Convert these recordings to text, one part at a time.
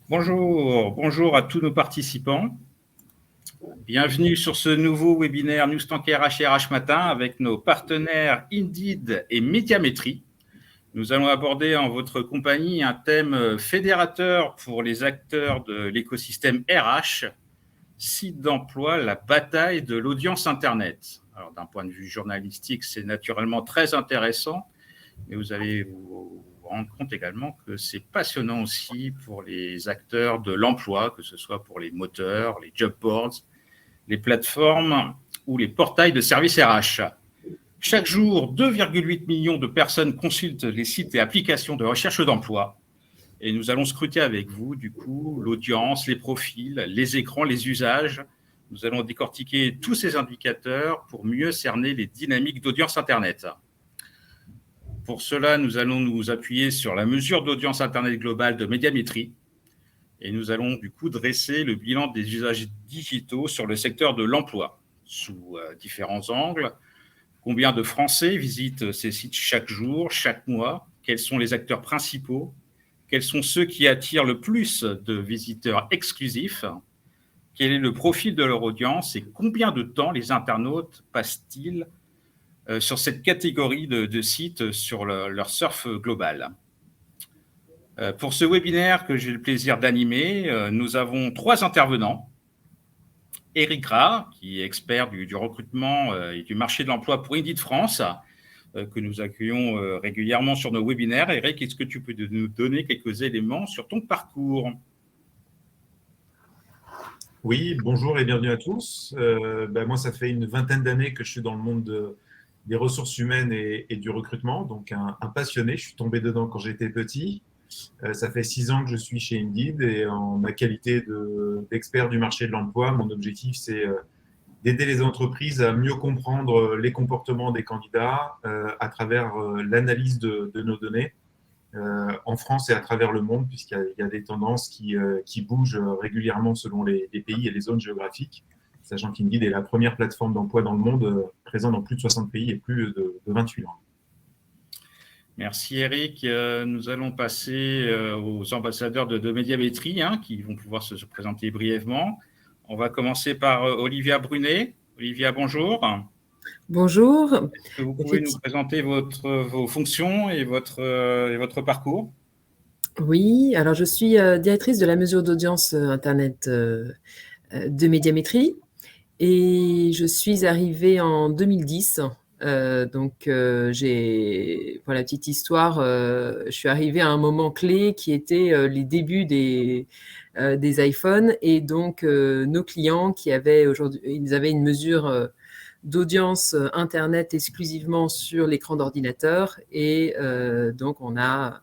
Bonjour à tous nos participants. Bienvenue sur ce nouveau webinaire Newstank RH et RH Matin avec nos partenaires Indeed et Médiamétrie. Nous allons aborder en votre compagnie un thème fédérateur pour les acteurs de l'écosystème RH, site d'emploi, la bataille de l'audience Internet. Alors, d'un point de vue journalistique, c'est naturellement très intéressant, mais vous allez vous rendre compte également que c'est passionnant aussi pour les acteurs de l'emploi, que ce soit pour les moteurs, les job boards, les plateformes ou les portails de services RH. Chaque jour, 2,8 millions de personnes consultent les sites et applications de recherche d'emploi. Et nous allons scruter avec vous, du coup, l'audience, les profils, les écrans, les usages. Nous allons décortiquer tous ces indicateurs pour mieux cerner les dynamiques d'audience Internet. Pour cela, nous allons nous appuyer sur la mesure d'audience Internet globale de Médiamétrie. Et nous allons du coup dresser le bilan des usages digitaux sur le secteur de l'emploi sous différents angles. Combien de Français visitent ces sites chaque jour, chaque mois? Quels sont les acteurs principaux? Quels sont ceux qui attirent le plus de visiteurs exclusifs? Quel est le profil de leur audience et combien de temps les internautes passent-ils sur cette catégorie de sites sur leur surf global? Pour ce webinaire que j'ai le plaisir d'animer, nous avons 3 intervenants. Eric Gras, qui est expert du recrutement et du marché de l'emploi pour Indeed France, que nous accueillons régulièrement sur nos webinaires. Eric, est-ce que tu peux nous donner quelques éléments sur ton parcours? Oui, bonjour et bienvenue à tous. Moi, ça fait une vingtaine d'années que je suis dans le monde des ressources humaines et du recrutement, donc un passionné. Je suis tombé dedans quand j'étais petit. Ça fait 6 ans que je suis chez Indeed et en ma qualité d'expert du marché de l'emploi, mon objectif, c'est d'aider les entreprises à mieux comprendre les comportements des candidats à travers l'analyse de nos données en France et à travers le monde, puisqu'il y a des tendances qui bougent régulièrement selon les pays et les zones géographiques, sachant qu'Indeed est la première plateforme d'emploi dans le monde présente dans plus de 60 pays et plus de 28 langues. Merci Eric. Nous allons passer aux ambassadeurs de Médiamétrie qui vont pouvoir se présenter brièvement. On va commencer par Olivia Brunet. Olivia, bonjour. Bonjour. Est-ce que vous pouvez nous présenter vos fonctions et votre parcours? Oui, alors je suis directrice de la mesure d'audience Internet de Médiamétrie et je suis arrivée en 2010. Voilà, petite histoire, je suis arrivée à un moment clé qui était les débuts des iPhones et donc nos clients qui avaient aujourd'hui, ils avaient une mesure d'audience Internet exclusivement sur l'écran d'ordinateur et donc on a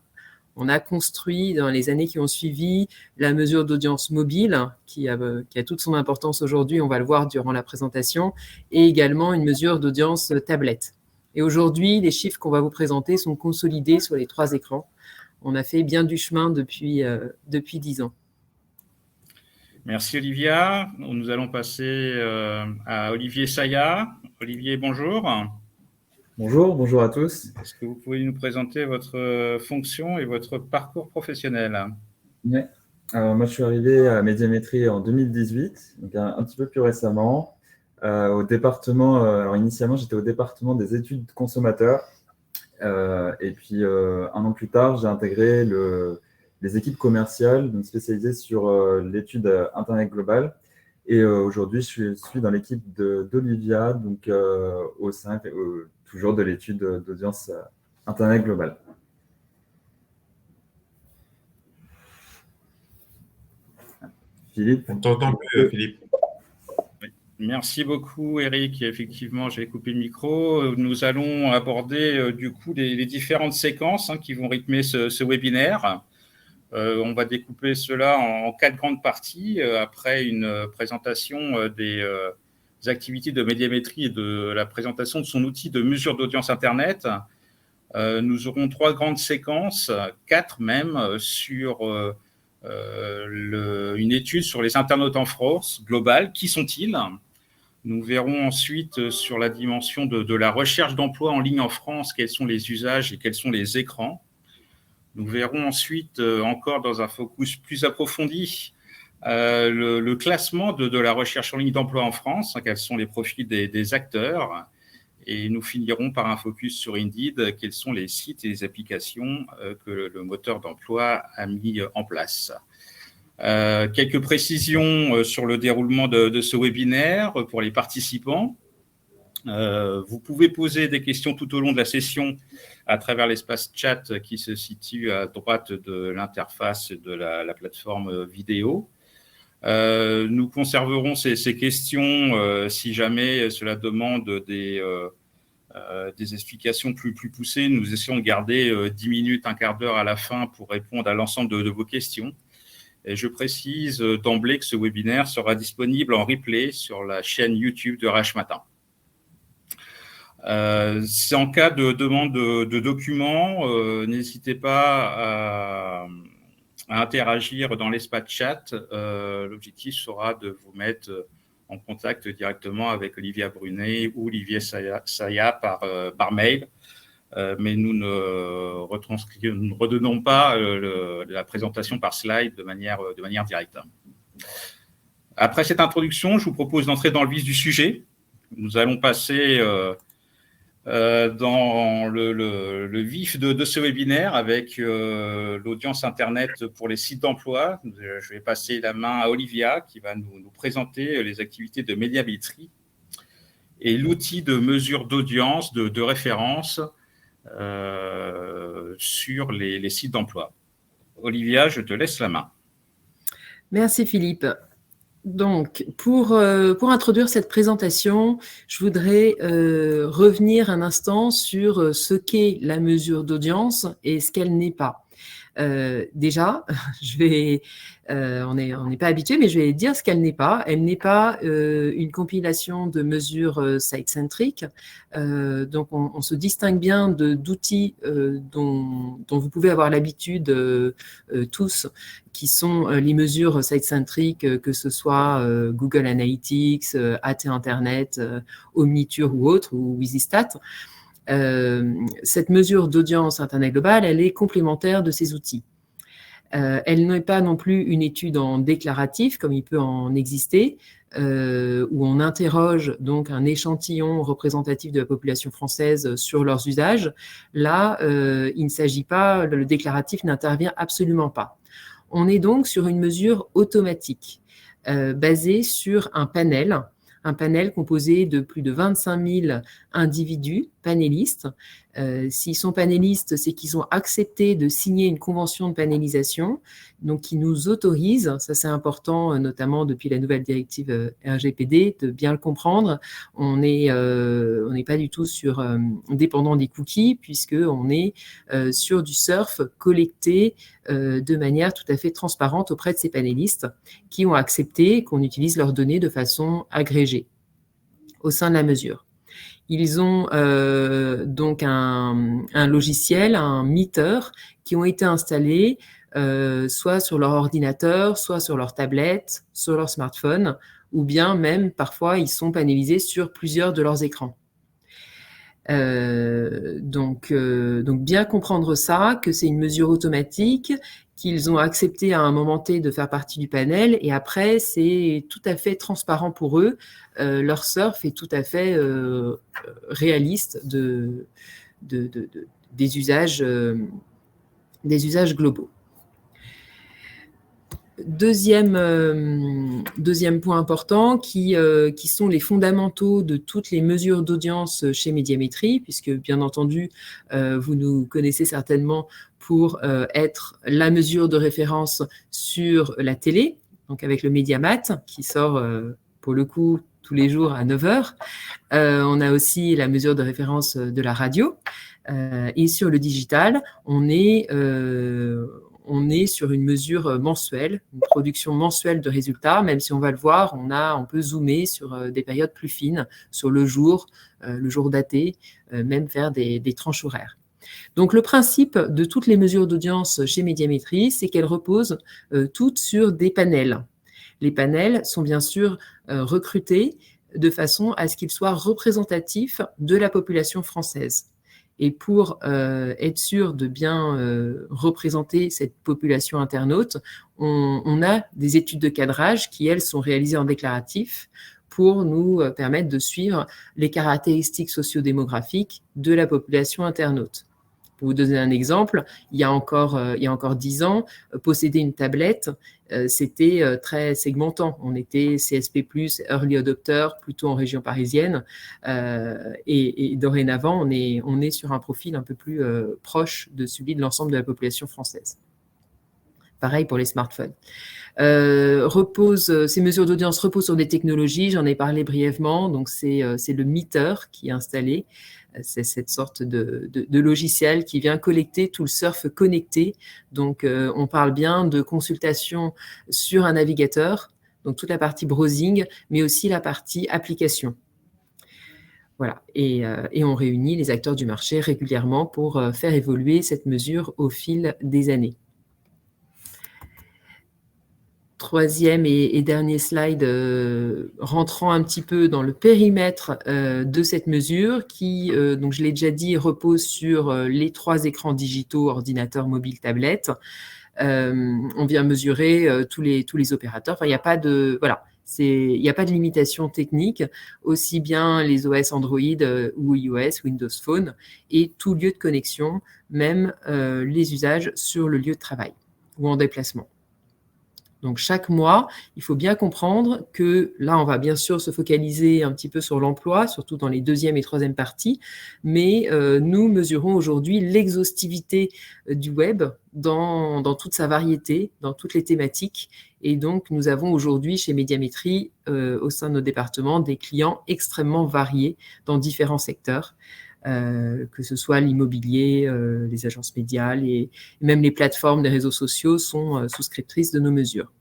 construit dans les années qui ont suivi la mesure d'audience mobile qui a toute son importance aujourd'hui, on va le voir durant la présentation, et également une mesure d'audience tablette. Et aujourd'hui, les chiffres qu'on va vous présenter sont consolidés sur les 3 écrans. On a fait bien du chemin depuis 10 ans. Merci Olivia. Nous allons passer à Olivier Saya. Olivier, bonjour. Bonjour à tous. Est-ce que vous pouvez nous présenter votre fonction et votre parcours professionnel? Oui. Alors, moi, je suis arrivé à Médiamétrie en 2018, donc un petit peu plus récemment, au département. Alors, initialement, j'étais au département des études consommateurs. Et puis, un an plus tard, j'ai intégré les équipes commerciales, donc spécialisées sur l'étude Internet globale. Et aujourd'hui, je suis dans l'équipe d'Olivia, donc au sein toujours de l'étude d'audience Internet globale. Philippe? On ne t'entend plus, Philippe. Merci beaucoup, Eric. Effectivement, j'ai coupé le micro. Nous allons aborder du coup les différentes séquences qui vont rythmer ce webinaire. On va découper cela en 4 grandes parties. Après une présentation des activités de médiamétrie et de la présentation de son outil de mesure d'audience Internet, nous aurons 3 grandes séquences, 4 même, sur une étude sur les internautes en France globale. Qui sont-ils? Nous verrons ensuite sur la dimension de la recherche d'emploi en ligne en France, quels sont les usages et quels sont les écrans. Nous verrons ensuite, encore dans un focus plus approfondi, le classement de la recherche en ligne d'emploi en France, quels sont les profils des acteurs, et nous finirons par un focus sur Indeed, quels sont les sites et les applications que le moteur d'emploi a mis en place. Quelques précisions sur le déroulement de ce webinaire pour les participants. Vous pouvez poser des questions tout au long de la session à travers l'espace chat qui se situe à droite de l'interface de la plateforme vidéo. Nous conserverons ces questions si jamais cela demande des explications plus poussées. Nous essayons de garder 10 minutes, un quart d'heure à la fin pour répondre à l'ensemble de vos questions. Et je précise d'emblée que ce webinaire sera disponible en replay sur la chaîne YouTube de RH Matin. C'est en cas de demande de documents, n'hésitez pas à interagir dans l'espace chat. L'objectif sera de vous mettre en contact directement avec Olivia Brunet ou Olivier Saya par mail. Mais nous ne redonnons pas la présentation par slide de manière directe. Après cette introduction, je vous propose d'entrer dans le vif du sujet. Nous allons passer dans le vif de ce webinaire avec l'audience Internet pour les sites d'emploi. Je vais passer la main à Olivia qui va nous présenter les activités de médiamétrie et l'outil de mesure d'audience, de référence sur les sites d'emploi. Olivia, je te laisse la main. Merci Philippe. Donc, pour introduire cette présentation, je voudrais revenir un instant sur ce qu'est la mesure d'audience et ce qu'elle n'est pas. Déjà, on n'est pas habitué, mais je vais dire ce qu'elle n'est pas. Elle n'est pas une compilation de mesures site-centriques. Donc, on se distingue bien d'outils dont vous pouvez avoir l'habitude tous, qui sont les mesures site-centriques, que ce soit Google Analytics, AT Internet, Omniture ou autre, ou Wizistat. Cette mesure d'audience Internet globale, elle est complémentaire de ces outils. Elle n'est pas non plus une étude en déclaratif, comme il peut en exister, où on interroge donc un échantillon représentatif de la population française sur leurs usages. Là, il ne s'agit pas, le déclaratif n'intervient absolument pas. On est donc sur une mesure automatique, basée sur un panel composé de plus de 25 000 individus panélistes. S'ils sont panélistes, c'est qu'ils ont accepté de signer une convention de panélisation, donc qui nous autorise, ça c'est important, notamment depuis la nouvelle directive RGPD, de bien le comprendre. On n'est pas du tout dépendant des cookies, puisqu'on est sur du surf collecté de manière tout à fait transparente auprès de ces panélistes qui ont accepté qu'on utilise leurs données de façon agrégée au sein de la mesure. Ils ont donc un logiciel, un meter, qui ont été installés soit sur leur ordinateur, soit sur leur tablette, sur leur smartphone, ou bien même parfois ils sont panélisés sur plusieurs de leurs écrans. Donc bien comprendre ça, que c'est une mesure automatique, qu'ils ont accepté à un moment T de faire partie du panel, et après c'est tout à fait transparent pour eux. Leur surf est tout à fait réaliste des usages globaux. Deuxième point important qui sont les fondamentaux de toutes les mesures d'audience chez Médiamétrie, puisque bien entendu vous nous connaissez certainement pour être la mesure de référence sur la télé, donc avec le Médiamat qui sort pour le coup tous les jours à 9h. On a aussi la mesure de référence de la radio, et sur le digital, on est sur une mesure mensuelle, une production mensuelle de résultats, même si on va le voir, on peut zoomer sur des périodes plus fines, sur le jour daté, même faire des tranches horaires. Donc le principe de toutes les mesures d'audience chez Médiamétrie, c'est qu'elles reposent toutes sur des panels. Les panels sont bien sûr recrutés de façon à ce qu'ils soient représentatifs de la population française. Et pour être sûr de bien représenter cette population internaute, on a des études de cadrage qui, elles, sont réalisées en déclaratif pour nous permettre de suivre les caractéristiques sociodémographiques de la population internaute. Pour vous donner un exemple, il y a encore 10 ans, posséder une tablette, c'était très segmentant. On était CSP+, early adopter, plutôt en région parisienne. Et dorénavant, on est sur un profil un peu plus proche de celui de l'ensemble de la population française. Pareil pour les smartphones. Ces mesures d'audience reposent sur des technologies, j'en ai parlé brièvement, donc c'est le Meter qui est installé. C'est cette sorte de logiciel qui vient collecter tout le surf connecté. Donc, on parle bien de consultation sur un navigateur, donc toute la partie browsing, mais aussi la partie application. Voilà, et on réunit les acteurs du marché régulièrement pour faire évoluer cette mesure au fil des années. Troisième et dernier slide, rentrant un petit peu dans le périmètre de cette mesure qui, donc je l'ai déjà dit, repose sur les 3 écrans digitaux, ordinateur, mobile, tablette. On vient mesurer tous les opérateurs. Enfin, il n'y a pas de limitation technique, aussi bien les OS Android ou iOS, Windows Phone, et tout lieu de connexion, même les usages sur le lieu de travail ou en déplacement. Donc, chaque mois, il faut bien comprendre que là, on va bien sûr se focaliser un petit peu sur l'emploi, surtout dans les 2e et 3e parties, mais nous mesurons aujourd'hui l'exhaustivité du web dans toute sa variété, dans toutes les thématiques. Et donc, nous avons aujourd'hui chez Médiamétrie, au sein de nos départements, des clients extrêmement variés dans différents secteurs. Que ce soit l'immobilier, les agences médias, et même les plateformes des réseaux sociaux sont souscriptrices de nos mesures.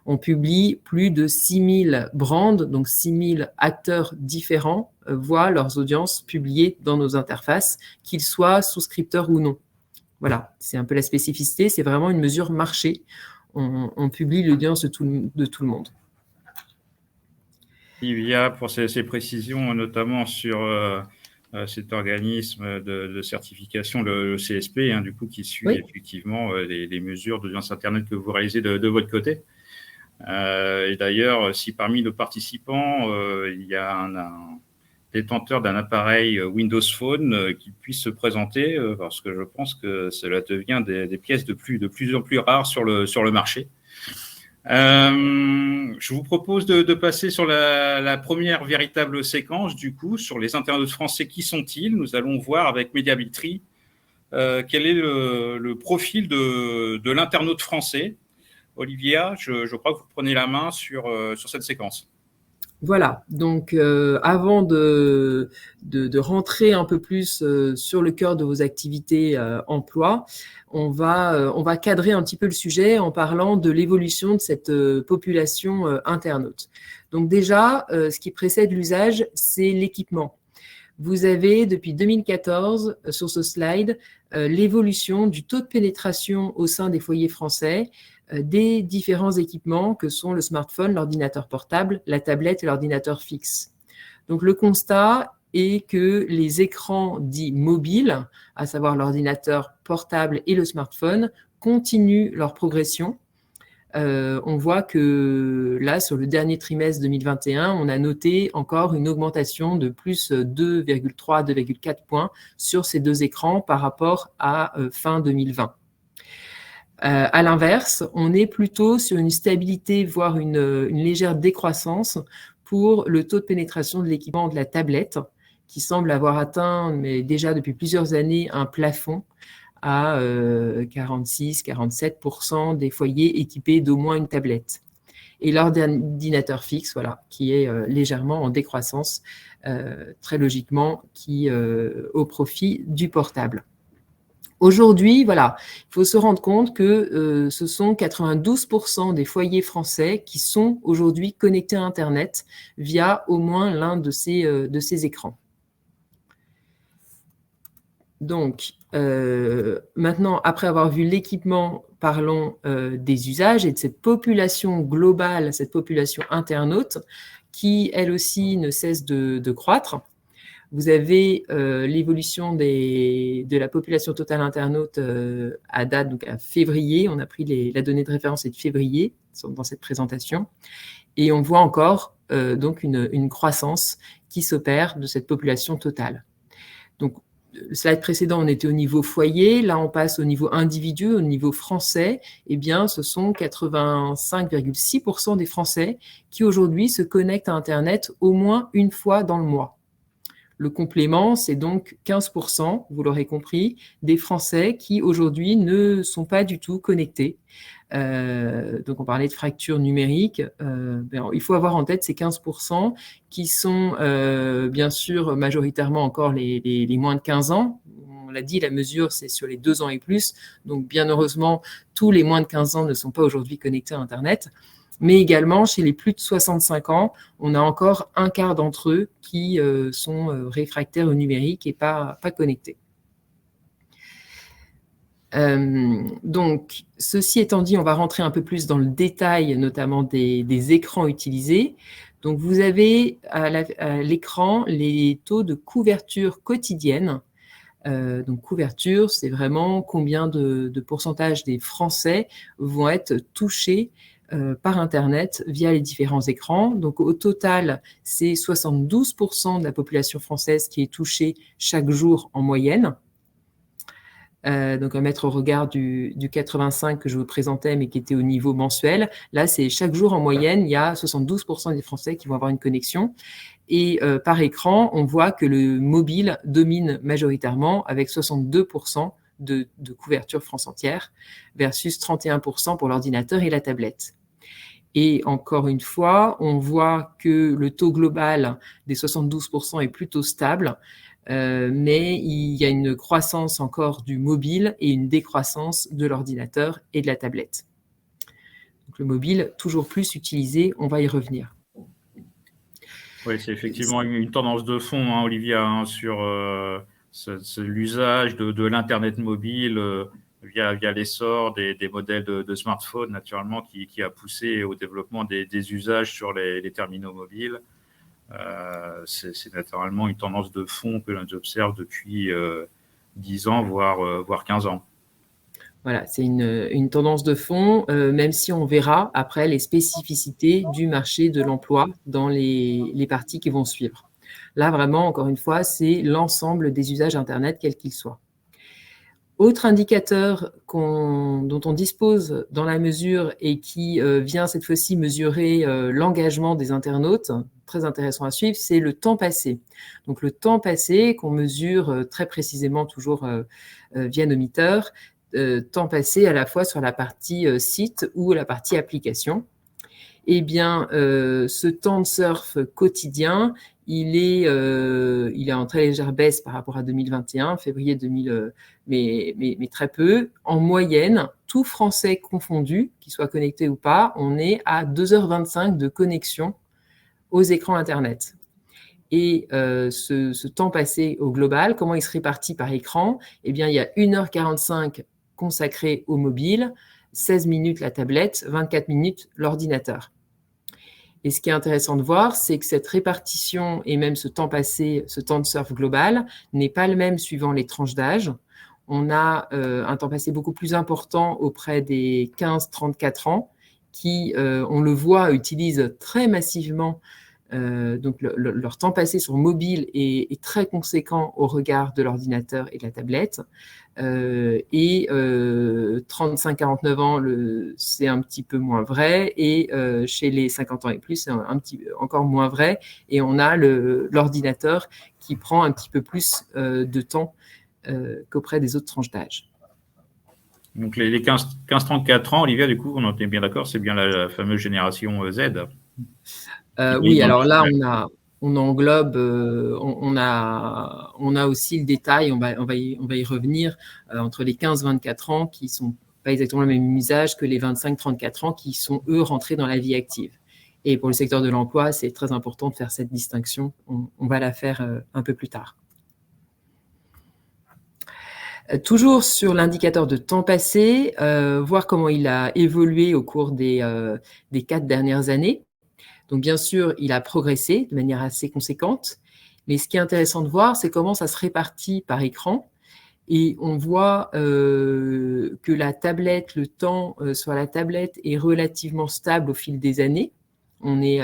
On publie plus de 6000 brands, donc 6000 acteurs différents voient leurs audiences publiées dans nos interfaces, qu'ils soient souscripteurs ou non. Voilà, c'est un peu la spécificité, c'est vraiment une mesure marché. On publie l'audience de tout le monde. Il y a pour ces précisions, notamment sur cet organisme de certification, le CSP, du coup, qui suit effectivement les mesures d'audience Internet que vous réalisez de votre côté. Et d'ailleurs, si parmi nos participants, il y a un détenteur d'un appareil Windows Phone qui puisse se présenter, parce que je pense que cela devient des pièces de plus en plus rares sur le marché. Je vous propose de passer sur la première véritable séquence, du coup, sur les internautes français. Qui sont-ils? Nous allons voir avec Médiamétrie quel est le profil de l'internaute français. Olivia, je crois que vous prenez la main sur cette séquence. Voilà, donc avant de rentrer un peu plus sur le cœur de vos activités emploi, on va cadrer un petit peu le sujet en parlant de l'évolution de cette population internaute. Donc déjà, ce qui précède l'usage, c'est l'équipement. Vous avez depuis 2014 sur ce slide l'évolution du taux de pénétration au sein des foyers français des différents équipements que sont le smartphone, l'ordinateur portable, la tablette et l'ordinateur fixe. Donc le constat est que les écrans dits mobiles, à savoir l'ordinateur portable et le smartphone, continuent leur progression. On voit que là, sur le dernier trimestre 2021, on a noté encore une augmentation de plus 2,3 à 2,4 points sur ces 2 écrans par rapport à fin 2020. À l'inverse, on est plutôt sur une stabilité, voire une légère décroissance pour le taux de pénétration de l'équipement de la tablette, qui semble avoir atteint, mais déjà depuis plusieurs années, un plafond à 46-47% des foyers équipés d'au moins une tablette. Et l'ordinateur fixe, voilà, qui est légèrement en décroissance, très logiquement, qui au profit du portable. Aujourd'hui, voilà, il faut se rendre compte que ce sont 92% des foyers français qui sont aujourd'hui connectés à Internet via au moins l'un de ces écrans. Donc, maintenant, après avoir vu l'équipement, parlons des usages et de cette population globale, cette population internaute, qui, elle aussi, ne cesse de croître. Vous avez l'évolution de la population totale internaute à date, donc à février. On a pris la donnée de référence est de février dans cette présentation. Et on voit encore donc une croissance qui s'opère de cette population totale. Donc, le slide précédent, on était au niveau foyer. Là, on passe au niveau individu, au niveau français. Eh bien, ce sont 85,6% des Français qui aujourd'hui se connectent à Internet au moins une fois dans le mois. Le complément, c'est donc 15%, vous l'aurez compris, des Français qui aujourd'hui ne sont pas du tout connectés. Donc, on parlait de fracture numérique. Il faut avoir en tête ces 15% qui sont bien sûr majoritairement encore les moins de 15 ans. On l'a dit, la mesure, c'est sur les 2 ans et plus. Donc, bien heureusement, tous les moins de 15 ans ne sont pas aujourd'hui connectés à Internet. Mais également, chez les plus de 65 ans, on a encore un quart d'entre eux qui sont réfractaires au numérique et pas connectés. Donc, ceci étant dit, on va rentrer un peu plus dans le détail, notamment des écrans utilisés. Donc, vous avez à l'écran les taux de couverture quotidienne. Donc, couverture, c'est vraiment combien de pourcentage des Français vont être touchés par Internet via les différents écrans. Donc, au total, c'est 72% de la population française qui est touchée chaque jour en moyenne. Donc, à mettre au regard du 85 que je vous présentais, mais qui était au niveau mensuel. Là, c'est chaque jour en moyenne, il y a 72% des Français qui vont avoir une connexion. Et par écran, on voit que le mobile domine majoritairement avec 62% de couverture France entière versus 31% pour l'ordinateur et la tablette. Et encore une fois, on voit que le taux global des 72% est plutôt stable, mais il y a une croissance encore du mobile et une décroissance de l'ordinateur et de la tablette. Donc, le mobile, toujours plus utilisé, on va y revenir. Oui, c'est effectivement une tendance de fond, hein, Olivia, sur l'usage de l'Internet mobile via l'essor des modèles de smartphones, naturellement, qui a poussé au développement des usages sur les terminaux mobiles. C'est naturellement une tendance de fond que l'on observe depuis 10 ans, voire 15 ans. Voilà, c'est une tendance de fond, même si on verra après les spécificités du marché de l'emploi dans les parties qui vont suivre. Là, vraiment, encore une fois, c'est l'ensemble des usages Internet, quels qu'ils soient. Autre indicateur dont on dispose dans la mesure et qui vient cette fois-ci mesurer l'engagement des internautes, très intéressant à suivre, c'est le temps passé. Donc, le temps passé qu'on mesure très précisément toujours via Nomiteur, temps passé à la fois sur la partie site ou la partie application. Eh bien, ce temps de surf quotidien, il est en très légère baisse par rapport à 2021, février 2000, mais très peu. En moyenne, tout Français confondu, qu'il soit connecté ou pas, on est à 2h25 de connexion aux écrans Internet. Et ce temps passé au global, comment il se répartit par écran? Eh bien, il y a 1h45 consacré au mobile, 16 minutes la tablette, 24 minutes l'ordinateur. Et ce qui est intéressant de voir, c'est que cette répartition et même ce temps passé, ce temps de surf global, n'est pas le même suivant les tranches d'âge. On a un temps passé beaucoup plus important auprès des 15-34 ans qui, on le voit, utilisent très massivement donc leur temps passé sur mobile est très conséquent au regard de l'ordinateur et de la tablette. Et 35-49 ans, c'est un petit peu moins vrai. Et chez les 50 ans et plus, c'est encore moins vrai. Et on a l'ordinateur qui prend un petit peu plus de temps qu'auprès des autres tranches d'âge. Donc les 15-34 ans, Olivia, du coup, on est bien d'accord, c'est bien la fameuse génération Z. Oui, alors là, on englobe, on a aussi le détail, on va y revenir, entre les 15-24 ans qui ne sont pas exactement le même usage que les 25-34 ans qui sont, eux, rentrés dans la vie active. Et pour le secteur de l'emploi, c'est très important de faire cette distinction. On va la faire un peu plus tard. Toujours sur l'indicateur de temps passé, voir comment il a évolué au cours des 4 dernières années. Donc, bien sûr, il a progressé de manière assez conséquente. Mais ce qui est intéressant de voir, c'est comment ça se répartit par écran. Et on voit que la tablette, le temps sur la tablette est relativement stable au fil des années. On est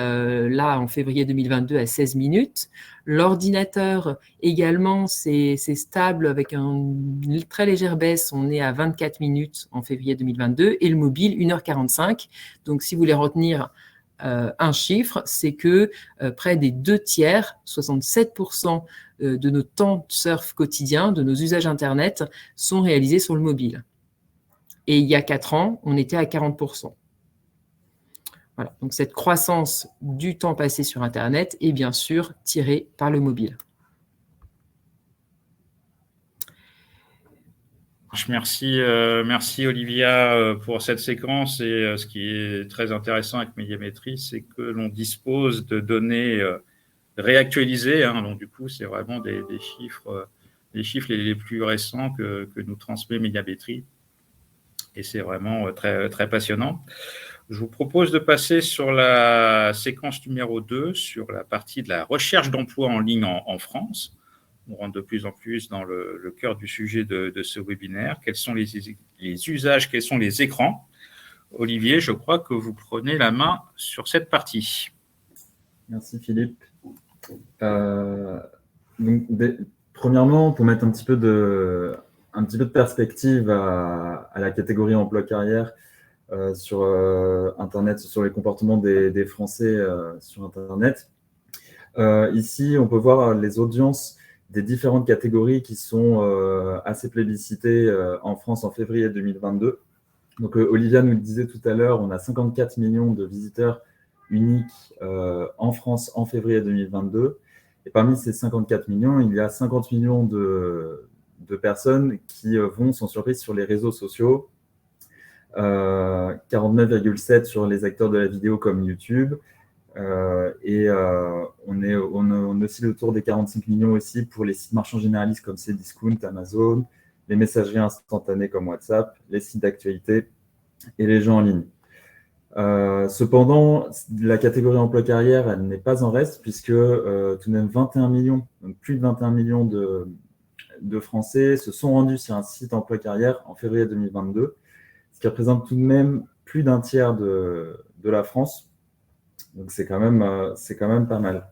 là en février 2022 à 16 minutes. L'ordinateur également, c'est stable avec une très légère baisse. On est à 24 minutes en février 2022 et le mobile 1h45. Donc si vous voulez retenir un chiffre, c'est que près des 2/3, 67% de nos temps de surf quotidiens, de nos usages Internet, sont réalisés sur le mobile. Et il y a 4 ans, on était à 40%. Voilà. Donc cette croissance du temps passé sur Internet est bien sûr tirée par le mobile. Merci Olivia pour cette séquence. Et ce qui est très intéressant avec Médiamétrie, c'est que l'on dispose de données réactualisées. Donc du coup, c'est vraiment des chiffres, les plus récents que nous transmet Médiamétrie. Et c'est vraiment très, très passionnant. Je vous propose de passer sur la séquence numéro 2, sur la partie de la recherche d'emploi en ligne en France. On rentre de plus en plus dans le cœur du sujet de ce webinaire. Quels sont les usages, quels sont les écrans? Olivier, je crois que vous prenez la main sur cette partie. Merci Philippe. Premièrement, pour mettre un petit peu de perspective à la catégorie emploi-carrière sur Internet, sur les comportements des Français sur Internet. Ici, on peut voir les audiences des différentes catégories qui sont assez plébiscitées en France en février 2022. Donc, Olivia nous le disait tout à l'heure, on a 54 millions de visiteurs uniques en France en février 2022. Et parmi ces 54 millions, il y a 50 millions de personnes qui vont, sans surprise, sur les réseaux sociaux, 49,7 sur les acteurs de la vidéo comme YouTube, et on oscille autour des 45 millions aussi pour les sites marchands généralistes comme Cdiscount, Amazon, les messageries instantanées comme WhatsApp, les sites d'actualité et les jeux en ligne. Cependant, la catégorie emploi-carrière, elle n'est pas en reste puisque tout de même 21 millions, donc plus de 21 millions de Français se sont rendus sur un site emploi-carrière en février 2022, ce qui représente tout de même plus d'un tiers de la France. Donc, c'est quand même pas mal.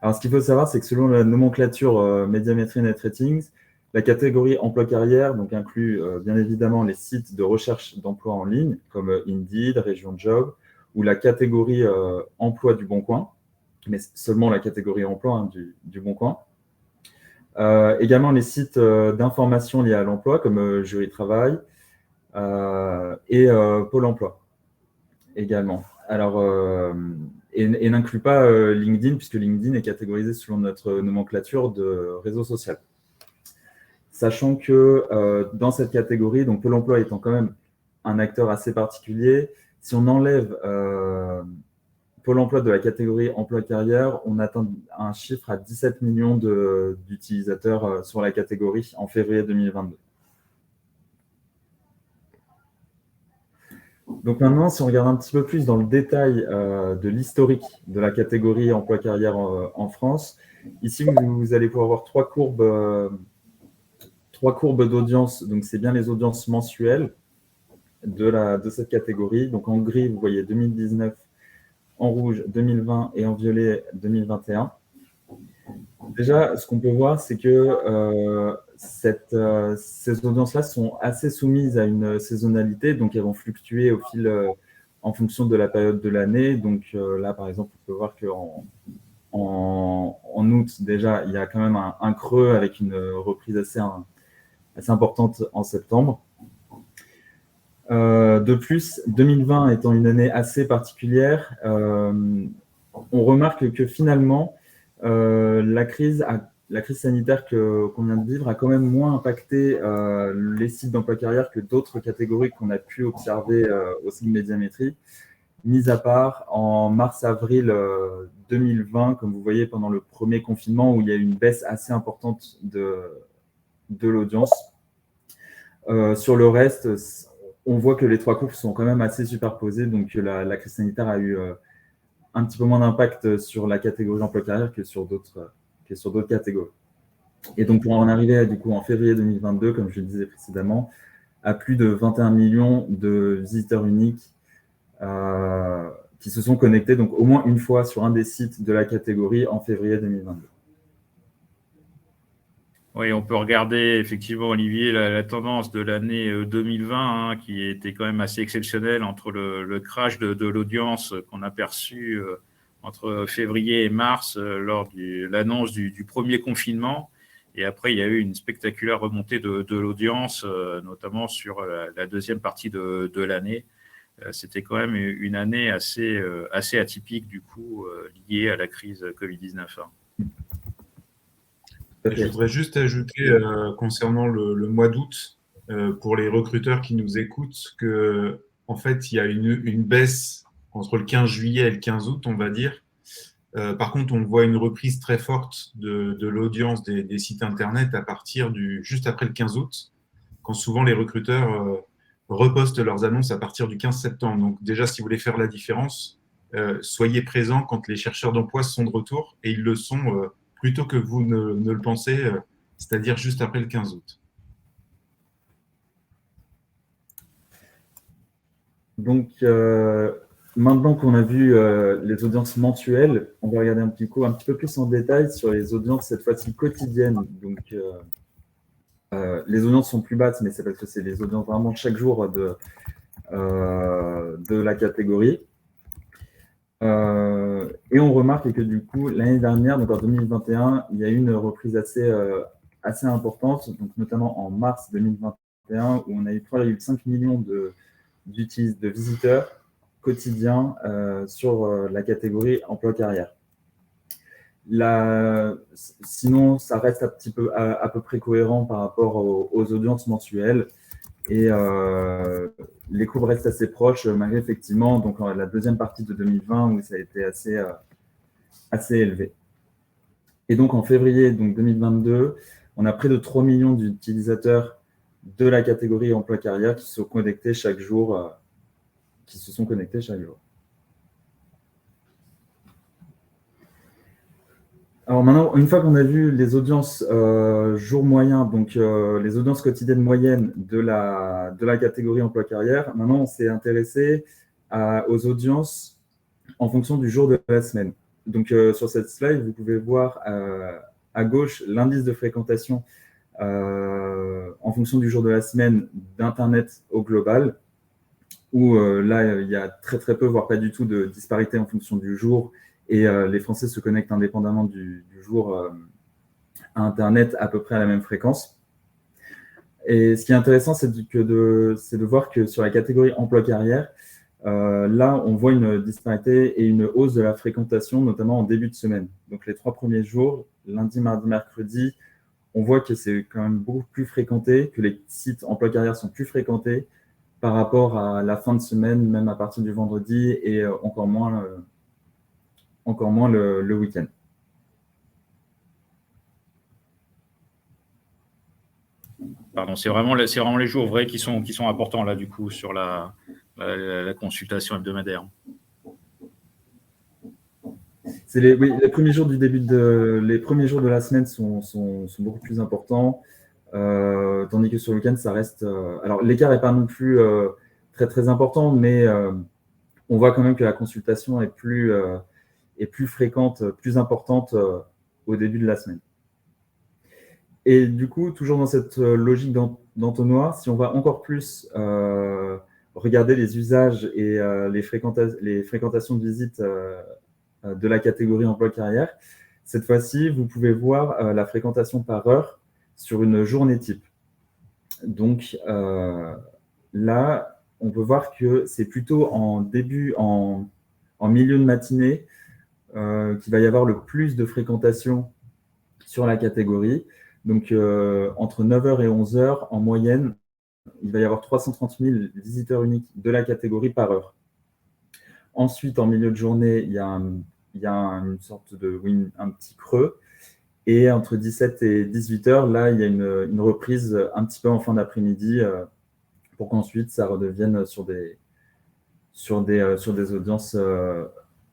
Alors, ce qu'il faut savoir, c'est que selon la nomenclature Médiamétrie Net Ratings, la catégorie emploi-carrière donc inclut bien évidemment les sites de recherche d'emploi en ligne comme Indeed, Région Job ou la catégorie emploi du Bon Coin, mais seulement la catégorie emploi du Bon Coin. Également les sites d'information liés à l'emploi comme Jury Travail et Pôle emploi également. Alors, et n'inclut pas LinkedIn puisque LinkedIn est catégorisé selon notre nomenclature de réseau social. Sachant que dans cette catégorie, donc Pôle emploi étant quand même un acteur assez particulier, si on enlève Pôle emploi de la catégorie emploi-carrière, on atteint un chiffre à 17 millions d'utilisateurs sur la catégorie en février 2022. Donc maintenant, si on regarde un petit peu plus dans le détail de l'historique de la catégorie emploi-carrière en France, ici, vous allez pouvoir voir trois courbes d'audience. Donc, c'est bien les audiences mensuelles de cette catégorie. Donc, en gris, vous voyez 2019, en rouge 2020 et en violet 2021. Déjà, ce qu'on peut voir, c'est que ces audiences-là sont assez soumises à une saisonnalité, donc elles vont fluctuer en fonction de la période de l'année. Donc là, par exemple, on peut voir qu'en août, déjà, il y a quand même un creux avec une reprise assez importante en septembre. De plus, 2020 étant une année assez particulière, on remarque que finalement, la crise sanitaire qu'on vient de vivre a quand même moins impacté les sites d'emploi-carrière que d'autres catégories qu'on a pu observer au sein de Médiamétrie, mis à part en mars-avril 2020, comme vous voyez pendant le premier confinement, où il y a eu une baisse assez importante de l'audience. Sur le reste, on voit que les trois courbes sont quand même assez superposées, donc la crise sanitaire a eu un petit peu moins d'impact sur la catégorie emploi-carrière que sur d'autres sur d'autres catégories. Et donc, pour en arriver du coup, en février 2022, comme je le disais précédemment, à plus de 21 millions de visiteurs uniques qui se sont connectés donc au moins une fois sur un des sites de la catégorie en février 2022. Oui, on peut regarder effectivement, Olivier, la tendance de l'année 2020 qui était quand même assez exceptionnelle entre le crash de l'audience qu'on a perçu entre février et mars lors de l'annonce du premier confinement. Et après, il y a eu une spectaculaire remontée de l'audience, notamment sur la deuxième partie de l'année. C'était quand même une année assez atypique, du coup, liée à la crise Covid-19. Je voudrais juste ajouter concernant le mois d'août, pour les recruteurs qui nous écoutent, que en fait, il y a une baisse entre le 15 juillet et le 15 août, on va dire. Par contre, on voit une reprise très forte de l'audience des sites Internet à partir juste après le 15 août, quand souvent les recruteurs repostent leurs annonces à partir du 15 septembre. Donc déjà, si vous voulez faire la différence, soyez présents quand les chercheurs d'emploi sont de retour, et ils le sont plutôt que vous ne le pensez, c'est-à-dire juste après le 15 août. Donc, maintenant qu'on a vu les audiences mensuelles, on va regarder un petit peu plus en détail sur les audiences, cette fois-ci quotidiennes. Donc, les audiences sont plus basses, mais c'est parce que c'est les audiences vraiment de chaque jour de la catégorie. Et on remarque que du coup, l'année dernière, donc en 2021, il y a eu une reprise assez importante, donc notamment en mars 2021, où on a eu 3,5 millions de visiteurs quotidiens sur la catégorie emploi-carrière. Sinon, ça reste à peu près cohérent par rapport aux audiences mensuelles. Et les courbes restent assez proches, malgré effectivement donc, la deuxième partie de 2020 où ça a été assez élevé. Et donc en février 2022, on a près de 3 millions d'utilisateurs de la catégorie emploi-carrière qui se sont connectés chaque jour. Alors maintenant, une fois qu'on a vu les audiences jour moyen, donc les audiences quotidiennes moyennes de la catégorie emploi-carrière, maintenant on s'est intéressé aux audiences en fonction du jour de la semaine. Donc sur cette slide, vous pouvez voir à gauche l'indice de fréquentation en fonction du jour de la semaine d'Internet au global, où là, il y a très très peu, voire pas du tout de disparité en fonction du jour. Et les Français se connectent indépendamment du jour à Internet à peu près à la même fréquence. Et ce qui est intéressant, c'est de voir que sur la catégorie emploi-carrière, là, on voit une disparité et une hausse de la fréquentation, notamment en début de semaine. Donc les 3 premiers jours, lundi, mardi, mercredi, on voit que c'est quand même beaucoup plus fréquenté, que les sites emploi-carrière sont plus fréquentés par rapport à la fin de semaine, même à partir du vendredi, et encore moins le week-end. Pardon, c'est vraiment les jours vrais qui sont importants là, du coup, sur la consultation hebdomadaire. Les premiers jours les premiers jours de la semaine sont beaucoup plus importants, tandis que sur le week-end, ça reste. Alors, l'écart n'est pas non plus très très important, mais on voit quand même que la consultation est plus fréquente, plus importante au début de la semaine. Et du coup, toujours dans cette logique d'entonnoir, si on va encore plus regarder les usages et les fréquentations de visite de la catégorie emploi-carrière, cette fois-ci, vous pouvez voir la fréquentation par heure sur une journée type. Donc là, on peut voir que c'est plutôt en milieu de matinée qu'il va y avoir le plus de fréquentation sur la catégorie. Donc, entre 9h et 11h, en moyenne, il va y avoir 330 000 visiteurs uniques de la catégorie par heure. Ensuite, en milieu de journée, il y a une sorte un petit creux. Et entre 17 et 18h, là, il y a une reprise un petit peu en fin d'après-midi pour qu'ensuite, ça redevienne sur des audiences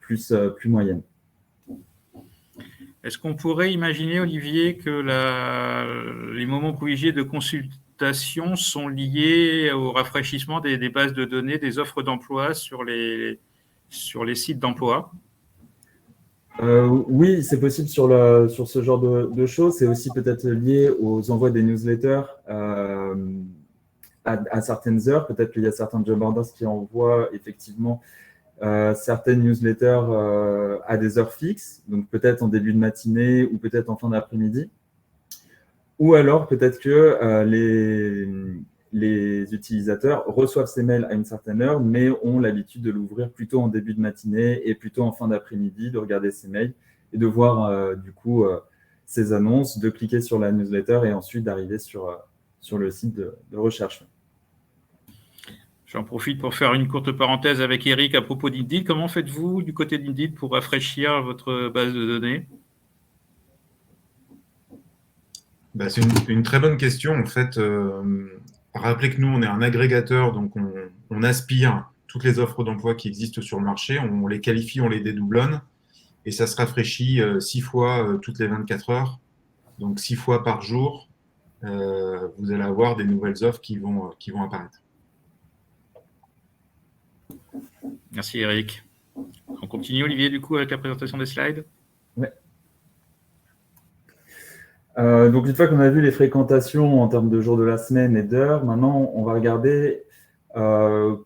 plus moyennes. Est-ce qu'on pourrait imaginer, Olivier, que les moments privilégiés de consultation sont liés au rafraîchissement des bases de données, des offres d'emploi sur les sites d'emploi? Oui, c'est possible sur ce genre de choses. C'est aussi peut-être lié aux envois des newsletters à certaines heures. Peut-être qu'il y a certains job orders qui envoient effectivement certaines newsletters à des heures fixes, donc peut-être en début de matinée ou peut-être en fin d'après-midi. Ou alors peut-être que les utilisateurs reçoivent ces mails à une certaine heure, mais ont l'habitude de l'ouvrir plutôt en début de matinée et plutôt en fin d'après-midi, de regarder ces mails et de voir du coup ces annonces, de cliquer sur la newsletter et ensuite d'arriver sur le site de recherche. J'en profite pour faire une courte parenthèse avec Eric à propos d'Indeed. Comment faites-vous du côté d'Indeed pour rafraîchir votre base de données? C'est une très bonne question. En fait, rappelez que nous, on est un agrégateur, donc on aspire toutes les offres d'emploi qui existent sur le marché, on les qualifie, on les dédoublonne, et ça se rafraîchit 6 fois toutes les 24 heures. Donc 6 fois par jour, vous allez avoir des nouvelles offres qui vont apparaître. Merci Eric. On continue, Olivier, du coup, avec la présentation des slides. Ouais. Donc, une fois qu'on a vu les fréquentations en termes de jours de la semaine et d'heures, maintenant, on va regarder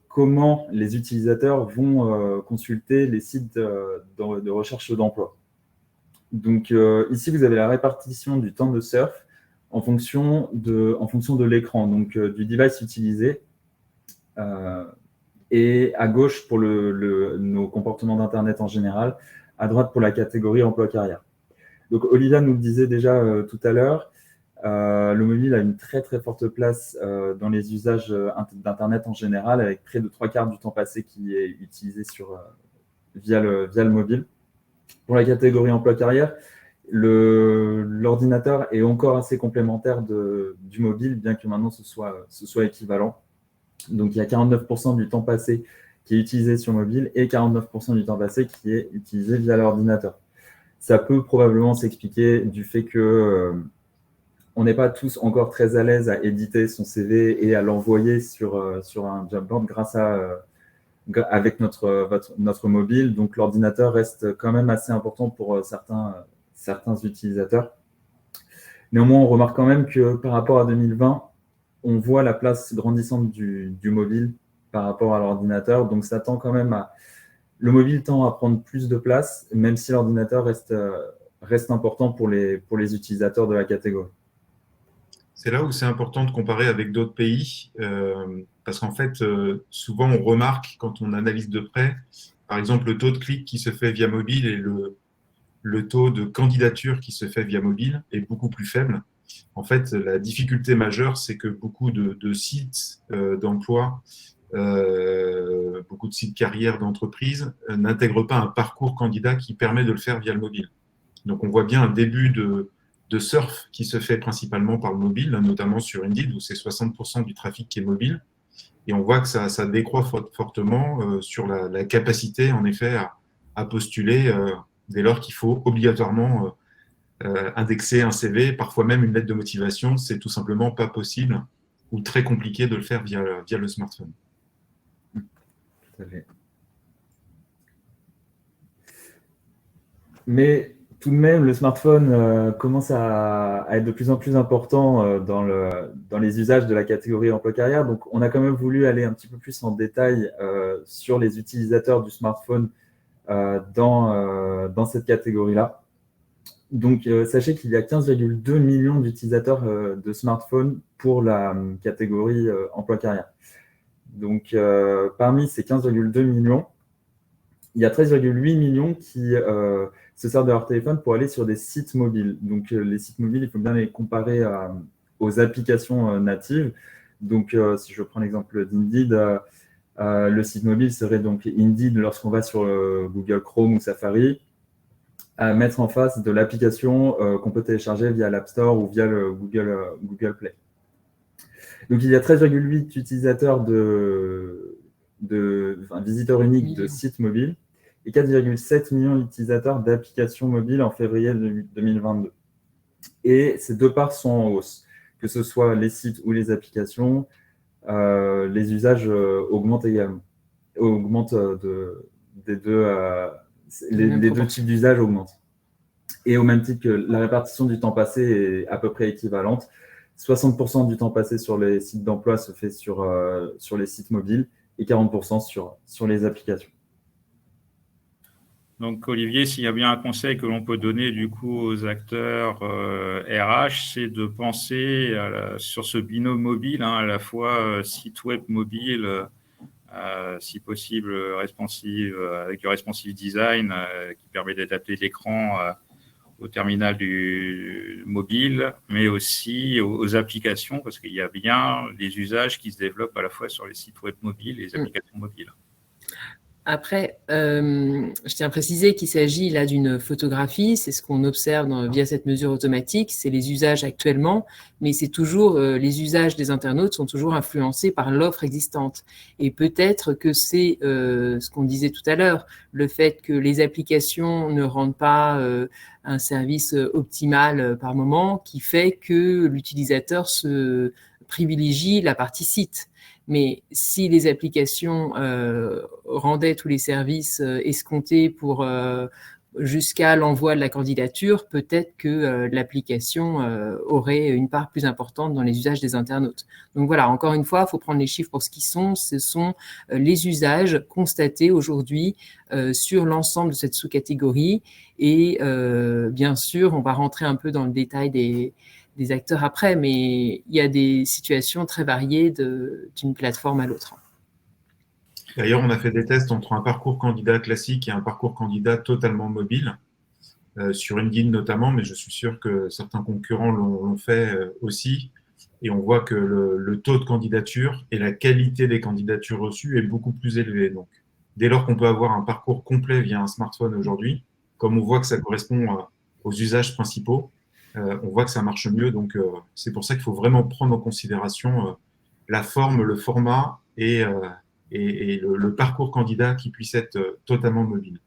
comment les utilisateurs vont consulter les sites de recherche d'emploi. Donc, ici, vous avez la répartition du temps de surf en fonction de l'écran, donc du device utilisé. Et à gauche pour nos comportements d'Internet en général, à droite pour la catégorie emploi-carrière. Donc, Olivia nous le disait déjà tout à l'heure, le mobile a une très très forte place dans les usages d'Internet en général, avec près de 3/4 du temps passé qui est utilisé via le mobile. Pour la catégorie emploi-carrière, l'ordinateur est encore assez complémentaire du mobile, bien que maintenant ce soit équivalent. Donc, il y a 49% du temps passé qui est utilisé sur mobile et 49% du temps passé qui est utilisé via l'ordinateur. Ça peut probablement s'expliquer du fait que on n'est pas tous encore très à l'aise à éditer son CV et à l'envoyer sur un job board avec notre mobile. Donc, l'ordinateur reste quand même assez important pour certains utilisateurs. Néanmoins, on remarque quand même que par rapport à 2020, on voit la place grandissante du mobile par rapport à l'ordinateur. Donc, ça tend quand même le mobile tend à prendre plus de place, même si l'ordinateur reste important pour les utilisateurs de la catégorie. C'est là où c'est important de comparer avec d'autres pays, parce qu'en fait, souvent on remarque quand on analyse de près, par exemple, le taux de clic qui se fait via mobile et le taux de candidature qui se fait via mobile est beaucoup plus faible. En fait, la difficulté majeure, c'est que beaucoup de sites d'emploi, beaucoup de sites carrières d'entreprise n'intègrent pas un parcours candidat qui permet de le faire via le mobile. Donc, on voit bien un début de surf qui se fait principalement par le mobile, notamment sur Indeed, où c'est 60% du trafic qui est mobile. Et on voit que ça décroît fortement sur la capacité, en effet, à postuler dès lors qu'il faut obligatoirement indexer un CV, parfois même une lettre de motivation. C'est tout simplement pas possible ou très compliqué de le faire via le smartphone. Tout à fait. Mais tout de même, le smartphone commence à être de plus en plus important dans les usages de la catégorie emploi-carrière. Donc, on a quand même voulu aller un petit peu plus en détail sur les utilisateurs du smartphone dans cette catégorie-là. Donc, sachez qu'il y a 15,2 millions d'utilisateurs de smartphones pour la catégorie emploi-carrière. Donc, parmi ces 15,2 millions, il y a 13,8 millions qui se servent de leur téléphone pour aller sur des sites mobiles. Donc, les sites mobiles, il faut bien les comparer aux applications natives. Donc, si je prends l'exemple d'Indeed, le site mobile serait donc Indeed lorsqu'on va sur Google Chrome ou Safari, à mettre en face de l'application qu'on peut télécharger via l'App Store ou via le Google Play. Donc, il y a 13,8 utilisateurs visiteurs uniques de sites mobiles et 4,7 millions d'utilisateurs d'applications mobiles en février 2022. Et ces deux parts sont en hausse, que ce soit les sites ou les applications, les usages augmentent également. Les deux types d'usages augmentent. Et au même titre que la répartition du temps passé est à peu près équivalente. 60% du temps passé sur les sites d'emploi se fait sur les sites mobiles et 40% sur les applications. Donc, Olivier, s'il y a bien un conseil que l'on peut donner du coup aux acteurs RH, c'est de penser sur ce binôme mobile, à la fois site web mobile, si possible responsive, avec du responsive design qui permet d'adapter l'écran au terminal du mobile, mais aussi aux applications, parce qu'il y a bien des usages qui se développent à la fois sur les sites web mobiles et les applications mobiles. Après, je tiens à préciser qu'il s'agit là d'une photographie, c'est ce qu'on observe via cette mesure automatique, c'est les usages actuellement, mais c'est toujours, les usages des internautes sont toujours influencés par l'offre existante. Et peut-être que c'est ce qu'on disait tout à l'heure, le fait que les applications ne rendent pas un service optimal par moment, qui fait que l'utilisateur se privilégie la partie site. Mais si les applications rendaient tous les services escomptés pour jusqu'à l'envoi de la candidature, peut-être que l'application aurait une part plus importante dans les usages des internautes. Donc voilà, encore une fois, il faut prendre les chiffres pour ce qu'ils sont. Ce sont les usages constatés aujourd'hui sur l'ensemble de cette sous-catégorie. Et bien sûr, on va rentrer un peu dans le détail des acteurs après, mais il y a des situations très variées d'une plateforme à l'autre. D'ailleurs, on a fait des tests entre un parcours candidat classique et un parcours candidat totalement mobile, sur Indeed notamment, mais je suis sûr que certains concurrents l'ont fait aussi. Et on voit que le taux de candidature et la qualité des candidatures reçues est beaucoup plus élevé. Donc, dès lors qu'on peut avoir un parcours complet via un smartphone aujourd'hui, comme on voit que ça correspond aux usages principaux, on voit que ça marche mieux. Donc, c'est pour ça qu'il faut vraiment prendre en considération la forme, le format et le parcours candidat qui puisse être totalement mobile.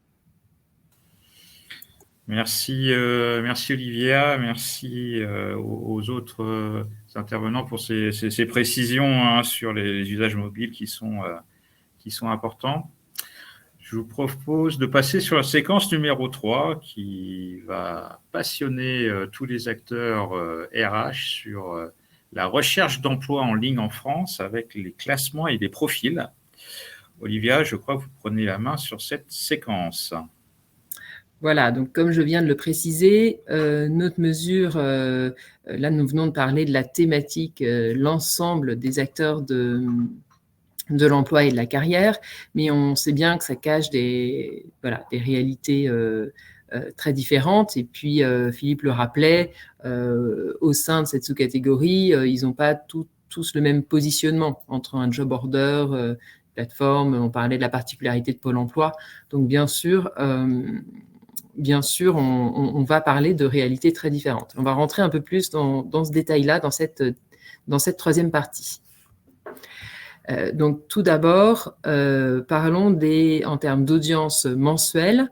Merci Olivia, merci aux autres intervenants pour ces précisions sur les usages mobiles qui sont importants. Je vous propose de passer sur la séquence numéro 3 qui va passionner tous les acteurs RH sur la recherche d'emploi en ligne en France avec les classements et les profils. Olivia, je crois que vous prenez la main sur cette séquence. Voilà, donc comme je viens de le préciser, notre mesure, là nous venons de parler de la thématique, l'ensemble des acteurs de l'emploi et de la carrière, mais on sait bien que ça cache des réalités très différentes. Et puis, Philippe le rappelait, au sein de cette sous-catégorie, ils n'ont pas tous le même positionnement entre un job order, plateforme, on parlait de la particularité de Pôle emploi. Donc, bien sûr, on va parler de réalités très différentes. On va rentrer un peu plus dans ce détail-là, dans cette troisième partie. Donc, tout d'abord, parlons en termes d'audience mensuelle,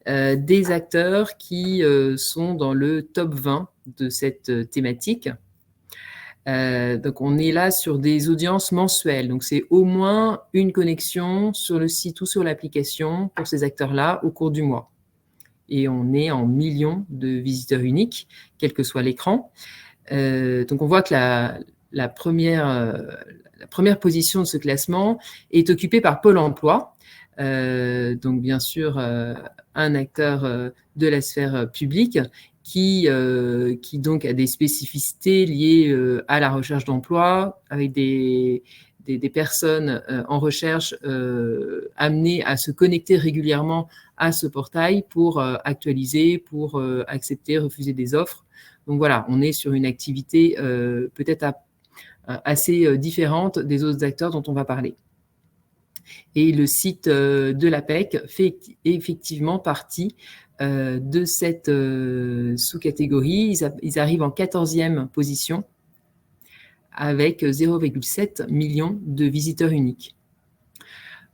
des acteurs qui sont dans le top 20 de cette thématique. Donc, on est là sur des audiences mensuelles. Donc, c'est au moins une connexion sur le site ou sur l'application pour ces acteurs-là au cours du mois. Et on est en millions de visiteurs uniques, quel que soit l'écran. Donc, on voit que la première position de ce classement est occupée par Pôle emploi. Donc, bien sûr, un acteur de la sphère publique qui donc a des spécificités liées à la recherche d'emploi, avec des personnes en recherche amenées à se connecter régulièrement à ce portail pour actualiser, pour accepter, refuser des offres. Donc voilà, on est sur une activité peut-être assez différente des autres acteurs dont on va parler. Et le site de l'APEC fait effectivement partie de cette sous-catégorie. Ils arrivent en 14e position avec 0,7 millions de visiteurs uniques.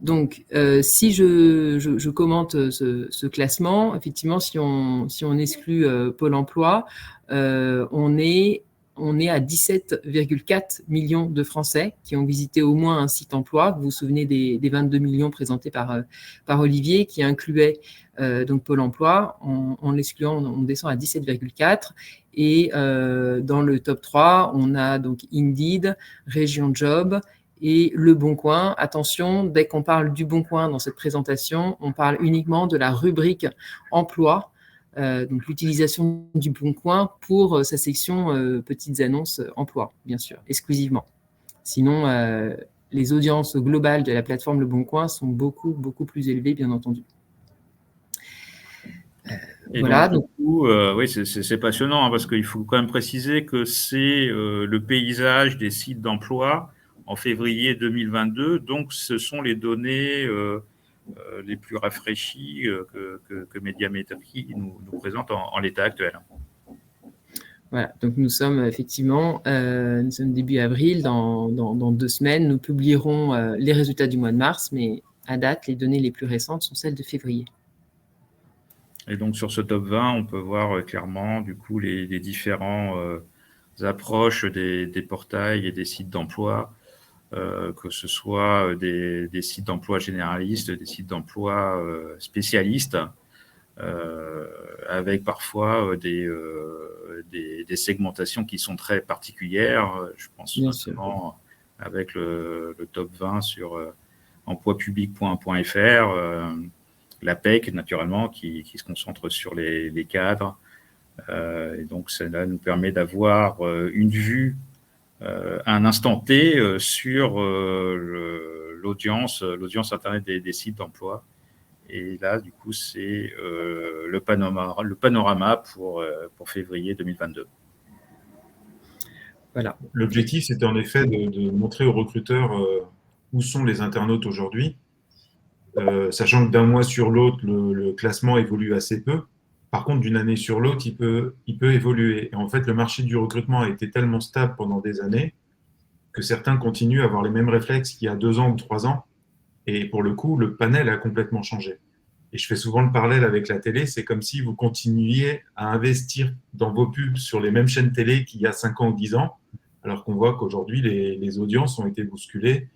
Donc, si je commente ce classement, effectivement, si on exclut Pôle emploi, on est à 17,4 millions de Français qui ont visité au moins un site emploi. Vous vous souvenez des 22 millions présentés par Olivier, qui incluait donc Pôle emploi. En l'excluant, on descend à 17,4. Et dans le top 3, on a donc Indeed, Région Job et Le Bon Coin. Attention, dès qu'on parle du Bon Coin dans cette présentation, on parle uniquement de la rubrique emploi, donc l'utilisation du Bon Coin pour sa section petites annonces emploi, bien sûr, exclusivement. Sinon, les audiences globales de la plateforme Le Bon Coin sont beaucoup, beaucoup plus élevées, bien entendu. Et voilà. Donc, du coup, oui, c'est passionnant, hein, parce qu'il faut quand même préciser que c'est le paysage des sites d'emploi en février 2022. Donc, ce sont les données les plus rafraîchies que Médiamétrie nous présente en l'état actuel. Voilà, donc nous sommes effectivement, nous sommes début avril, dans 2 semaines, nous publierons les résultats du mois de mars, mais à date, les données les plus récentes sont celles de février. Et donc sur ce top 20, on peut voir clairement du coup les différents approches des portails et des sites d'emploi, que ce soit des sites d'emploi généralistes, des sites d'emploi spécialistes, avec parfois des segmentations qui sont très particulières. Je pense notamment avec le top 20 sur emploipublic.fr, l'APEC, naturellement, qui se concentre sur les cadres. Et donc, cela nous permet d'avoir une vue à un instant T sur l'audience Internet des sites d'emploi. Et là, du coup, c'est le panorama pour février 2022. Voilà. L'objectif, c'était en effet de montrer aux recruteurs où sont les internautes aujourd'hui, sachant que d'un mois sur l'autre, le classement évolue assez peu. Par contre, d'une année sur l'autre, il peut évoluer. Et en fait, le marché du recrutement a été tellement stable pendant des années que certains continuent à avoir les mêmes réflexes qu'il y a 2 ans ou 3 ans. Et pour le coup, le panel a complètement changé. Et je fais souvent le parallèle avec la télé. C'est comme si vous continuiez à investir dans vos pubs sur les mêmes chaînes télé qu'il y a 5 ans ou 10 ans, alors qu'on voit qu'aujourd'hui, les audiences ont été bousculées.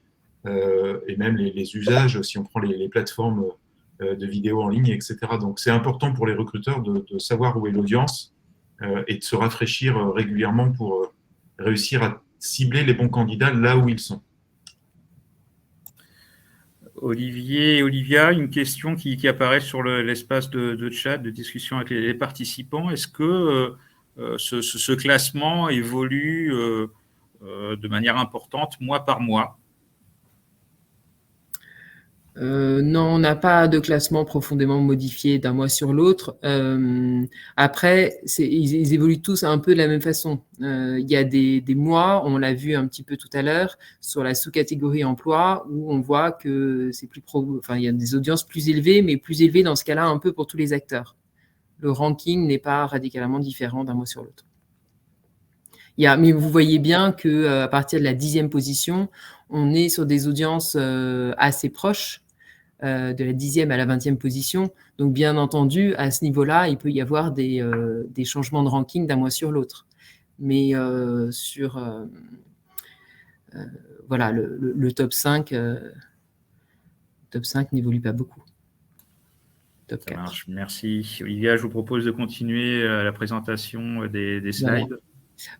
Et même les usages, si on prend les plateformes de vidéos en ligne, etc. Donc, c'est important pour les recruteurs de savoir où est l'audience et de se rafraîchir régulièrement pour réussir à cibler les bons candidats là où ils sont. Olivier et Olivia, une question qui apparaît sur l'espace de chat, de discussion avec les participants. Est-ce que ce classement évolue de manière importante mois par mois ? Non, on n'a pas de classement profondément modifié d'un mois sur l'autre. Après, ils évoluent tous un peu de la même façon. Il y a des mois, on l'a vu un petit peu tout à l'heure, sur la sous-catégorie emploi, où on voit que il y a des audiences plus élevées, mais plus élevées dans ce cas-là un peu pour tous les acteurs. Le ranking n'est pas radicalement différent d'un mois sur l'autre. Mais vous voyez bien qu'à partir de la 10e position, on est sur des audiences assez proches, de la 10e à la 20e position. Donc, bien entendu, à ce niveau-là, il peut y avoir des changements de ranking d'un mois sur l'autre. Mais voilà, le top 5, n'évolue pas beaucoup. Top 4. Marche, merci. Olivia, je vous propose de continuer la présentation des slides. Voilà.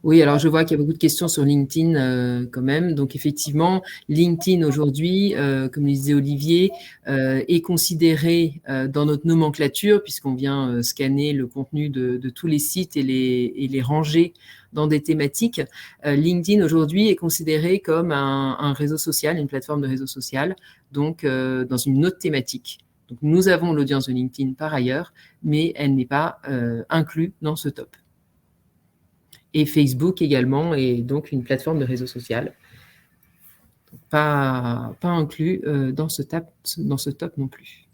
Oui, alors je vois qu'il y a beaucoup de questions sur LinkedIn quand même. Donc effectivement, LinkedIn aujourd'hui, comme le disait Olivier, est considéré dans notre nomenclature, puisqu'on vient scanner le contenu de tous les sites et les ranger dans des thématiques. LinkedIn aujourd'hui est considéré comme un réseau social, une plateforme de réseau social, donc dans une autre thématique. Donc nous avons l'audience de LinkedIn par ailleurs, mais elle n'est pas inclue dans ce top. Et Facebook également est donc une plateforme de réseau social. Pas inclus dans ce top non plus.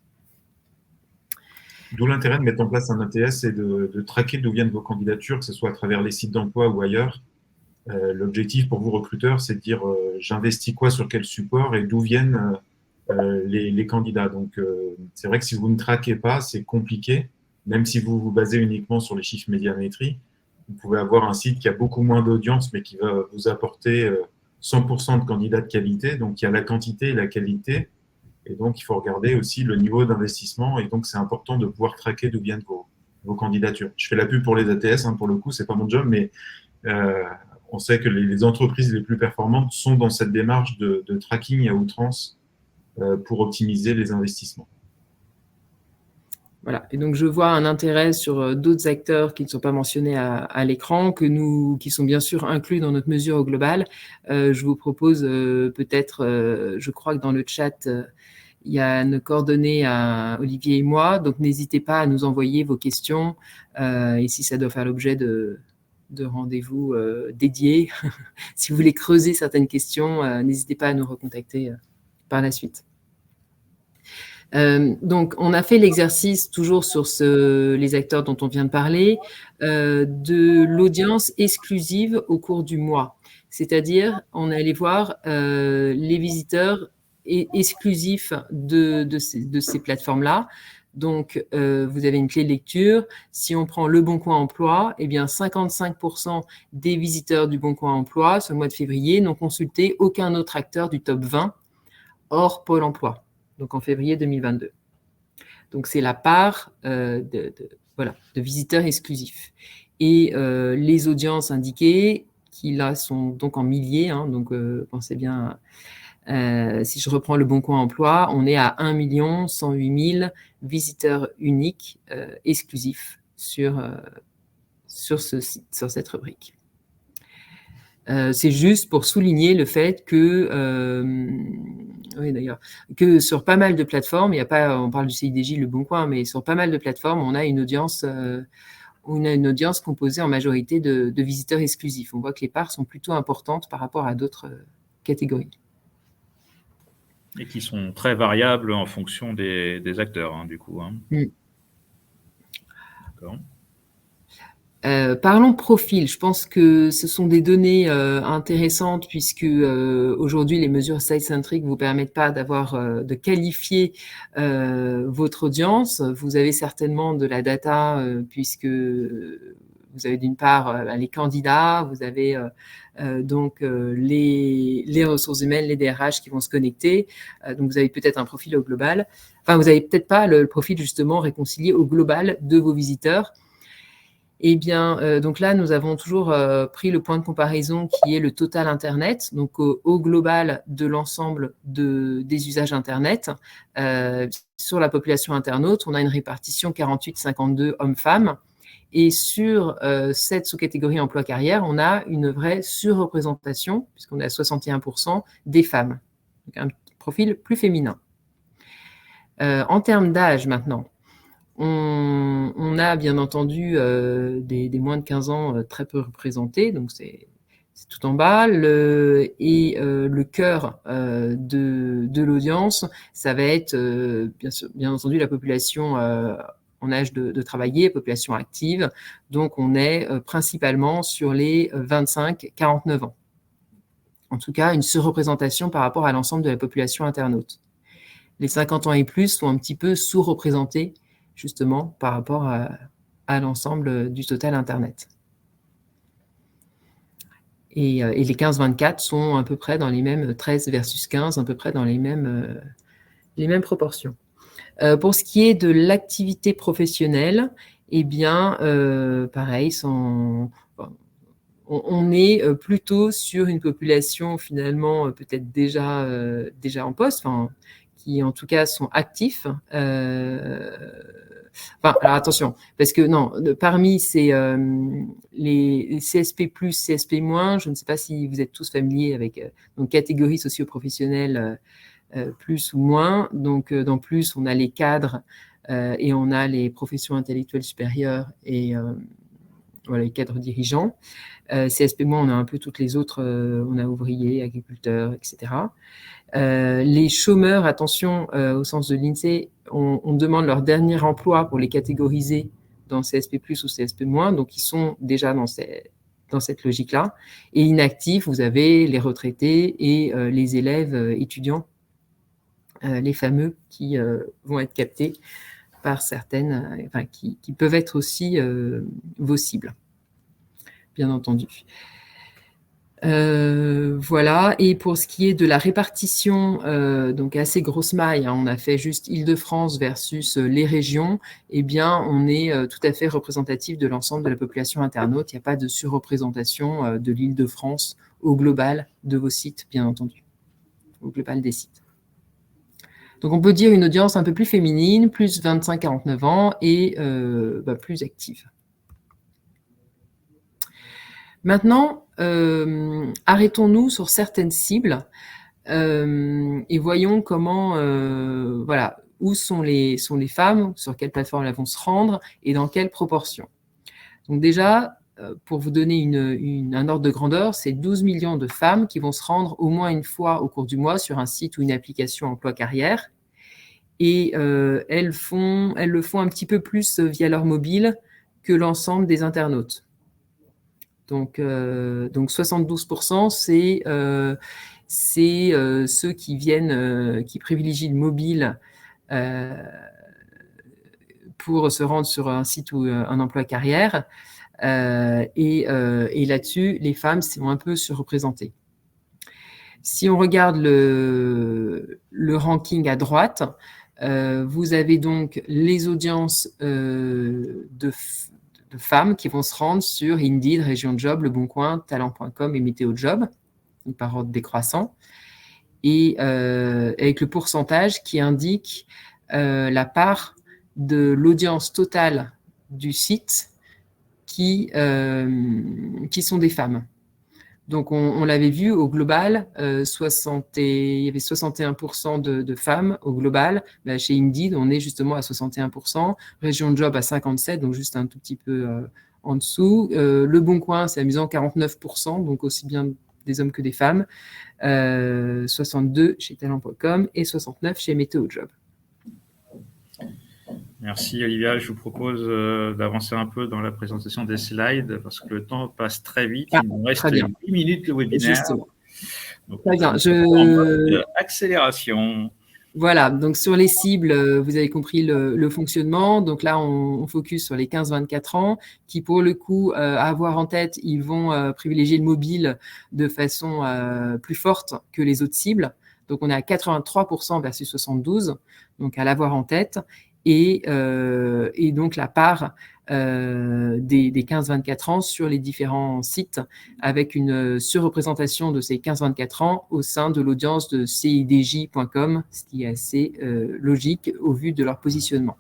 D'où l'intérêt de mettre en place un ATS et de traquer d'où viennent vos candidatures, que ce soit à travers les sites d'emploi ou ailleurs. L'objectif pour vous, recruteurs, c'est de dire j'investis quoi sur quel support et d'où viennent les candidats. Donc, c'est vrai que si vous ne traquez pas, c'est compliqué. Même si vous vous basez uniquement sur les chiffres médiamétrie, vous pouvez avoir un site qui a beaucoup moins d'audience, mais qui va vous apporter 100% de candidats de qualité. Donc, il y a la quantité et la qualité. Et donc, il faut regarder aussi le niveau d'investissement. Et donc, c'est important de pouvoir traquer d'où viennent vos candidatures. Je fais la pub pour les ATS, pour le coup, c'est pas mon job, mais on sait que les entreprises les plus performantes sont dans cette démarche de tracking à outrance pour optimiser les investissements. Voilà. Et donc, je vois un intérêt sur d'autres acteurs qui ne sont pas mentionnés à l'écran, qui sont bien sûr inclus dans notre mesure au global. Je vous propose peut-être, je crois que dans le chat, il y a nos coordonnées à Olivier et moi. Donc, n'hésitez pas à nous envoyer vos questions. Et si ça doit faire l'objet de rendez-vous dédiés, si vous voulez creuser certaines questions, n'hésitez pas à nous recontacter par la suite. Donc, on a fait l'exercice toujours sur les acteurs dont on vient de parler, de l'audience exclusive au cours du mois. C'est-à-dire, on est allé voir les visiteurs exclusifs de ces plateformes-là. Donc, vous avez une clé de lecture. Si on prend Le Bon Coin Emploi, eh bien, 55% des visiteurs du Bon Coin Emploi sur le mois de février n'ont consulté aucun autre acteur du top 20 hors Pôle emploi. Donc en février 2022. Donc c'est la part de visiteurs exclusifs. Et les audiences indiquées, qui là sont donc en milliers, donc pensez bien, si je reprends Le Bon Coin Emploi, on est à 1 108 000 visiteurs uniques exclusifs sur ce site, sur cette rubrique. C'est juste pour souligner le fait que, oui d'ailleurs, que sur pas mal de plateformes, il y a pas, on parle du CIDJ, Le Bon Coin, mais sur pas mal de plateformes, on a une audience composée en majorité de visiteurs exclusifs. On voit que les parts sont plutôt importantes par rapport à d'autres catégories. Et qui sont très variables en fonction des acteurs, du coup. D'accord. Parlons profil. Je pense que ce sont des données intéressantes puisque aujourd'hui les mesures site-centric vous permettent pas de qualifier votre audience. Vous avez certainement de la data puisque vous avez d'une part les candidats, vous avez donc les ressources humaines, les DRH qui vont se connecter. Donc vous avez peut-être un profil au global. Enfin, vous avez peut-être pas le profil justement réconcilié au global de vos visiteurs. Eh bien, donc là, nous avons toujours pris le point de comparaison qui est le total Internet, donc au global de l'ensemble des usages Internet. Sur la population internaute, on a une répartition 48-52 hommes-femmes. Et sur cette sous-catégorie emploi-carrière, on a une vraie surreprésentation, puisqu'on est à 61% des femmes. Donc un profil plus féminin. En termes d'âge maintenant, on a bien entendu des moins de 15 ans très peu représentés, donc c'est tout en bas. Le cœur de l'audience, ça va être bien entendu la population en âge de travailler, population active. Donc on est principalement sur les 25-49 ans. En tout cas, une surreprésentation par rapport à l'ensemble de la population internaute. Les 50 ans et plus sont un petit peu sous-représentés justement par rapport à l'ensemble du total Internet. Et les 15-24 sont à peu près dans les mêmes 13 versus 15, à peu près dans les mêmes proportions. Pour ce qui est de l'activité professionnelle, eh bien, pareil, on est plutôt sur une population finalement peut-être déjà en poste, qui en tout cas sont actifs. Alors attention, parce que non, parmi les CSP+, CSP-, je ne sais pas si vous êtes tous familiers avec donc catégories socio-professionnelles plus ou moins. Donc dans plus, on a les cadres et on a les professions intellectuelles supérieures et voilà, les cadres dirigeants. CSP-, on a un peu toutes les autres, on a ouvriers, agriculteurs, etc. Les chômeurs, attention, au sens de l'INSEE, on demande leur dernier emploi pour les catégoriser dans CSP+, ou CSP-, donc ils sont déjà dans cette logique-là. Et inactifs, vous avez les retraités et les élèves étudiants les fameux qui vont être captés par certaines, qui peuvent être aussi vos cibles, bien entendu. Voilà, et pour ce qui est de la répartition, donc assez grosse maille, hein, on a fait juste Île-de-France versus les régions, eh bien on est tout à fait représentatif de l'ensemble de la population internaute, il n'y a pas de surreprésentation de l'Île-de-France au global de vos sites, bien entendu, au global des sites. Donc on peut dire une audience un peu plus féminine, plus 25-49 ans et plus active. Maintenant, arrêtons-nous sur certaines cibles et voyons comment, où sont les femmes, sur quelle plateforme elles vont se rendre et dans quelle proportion. Donc déjà, pour vous donner un ordre de grandeur, c'est 12 millions de femmes qui vont se rendre au moins une fois au cours du mois sur un site ou une application emploi-carrière. Et elles le font un petit peu plus via leur mobile que l'ensemble des internautes. Donc 72%, c'est ceux qui viennent, qui privilégient le mobile pour se rendre sur un site ou un emploi carrière. Et là-dessus, les femmes sont un peu surreprésentées. Si on regarde le ranking à droite, vous avez donc les audiences de femmes qui vont se rendre sur Indeed, Région Job, Le Bon Coin, Talent.com et Météo Job, par ordre décroissant, et avec le pourcentage qui indique la part de l'audience totale du site qui sont des femmes. Donc, on l'avait vu au global, il y avait 61% de femmes au global. Chez Indeed, on est justement à 61%. Région Job à 57%, donc juste un tout petit peu en dessous. Le Bon Coin, c'est amusant, 49%, donc aussi bien des hommes que des femmes. 62% chez Talent.com et 69% chez Météo Job. Merci Olivia. Je vous propose d'avancer un peu dans la présentation des slides parce que le temps passe très vite. Il nous reste 8 minutes de webinaire. Justement. Donc, très bien. En mode accélération. Voilà, donc sur les cibles, vous avez compris le fonctionnement. Donc là, on focus sur les 15-24 ans qui, pour le coup, à avoir en tête, ils vont privilégier le mobile de façon plus forte que les autres cibles. Donc, on est à 83% versus 72%, donc à l'avoir en tête. Et donc la part des 15-24 ans sur les différents sites avec une surreprésentation de ces 15-24 ans au sein de l'audience de CIDJ.com, ce qui est assez logique au vu de leur positionnement.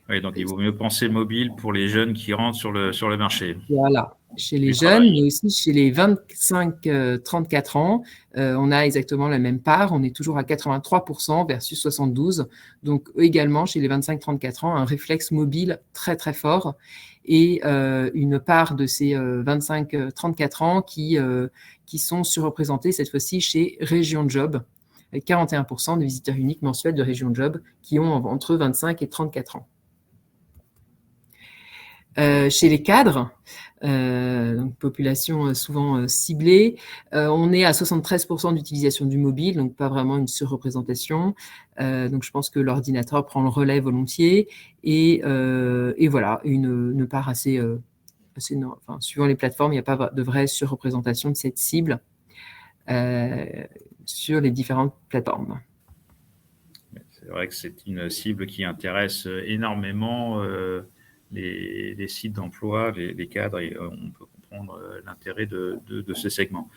Oui, donc il vaut mieux penser mobile pour les jeunes qui rentrent sur le marché. Voilà, chez les jeunes, mais aussi chez les 25-34 ans, on a exactement la même part, on est toujours à 83% versus 72%. Donc également, chez les 25-34 ans, un réflexe mobile très très fort et une part de ces 25-34 ans qui sont surreprésentés cette fois-ci chez Région Job, avec 41% de visiteurs uniques mensuels de Région Job qui ont entre 25 et 34 ans. Chez les cadres, donc population souvent ciblée, on est à 73% d'utilisation du mobile, donc pas vraiment une surreprésentation. Donc je pense que l'ordinateur prend le relais volontiers et voilà, une part assez suivant les plateformes, il n'y a pas de vraie surreprésentation de cette cible sur les différentes plateformes. C'est vrai que c'est une cible qui intéresse énormément les sites d'emploi, les cadres, et on peut comprendre l'intérêt de ce segment.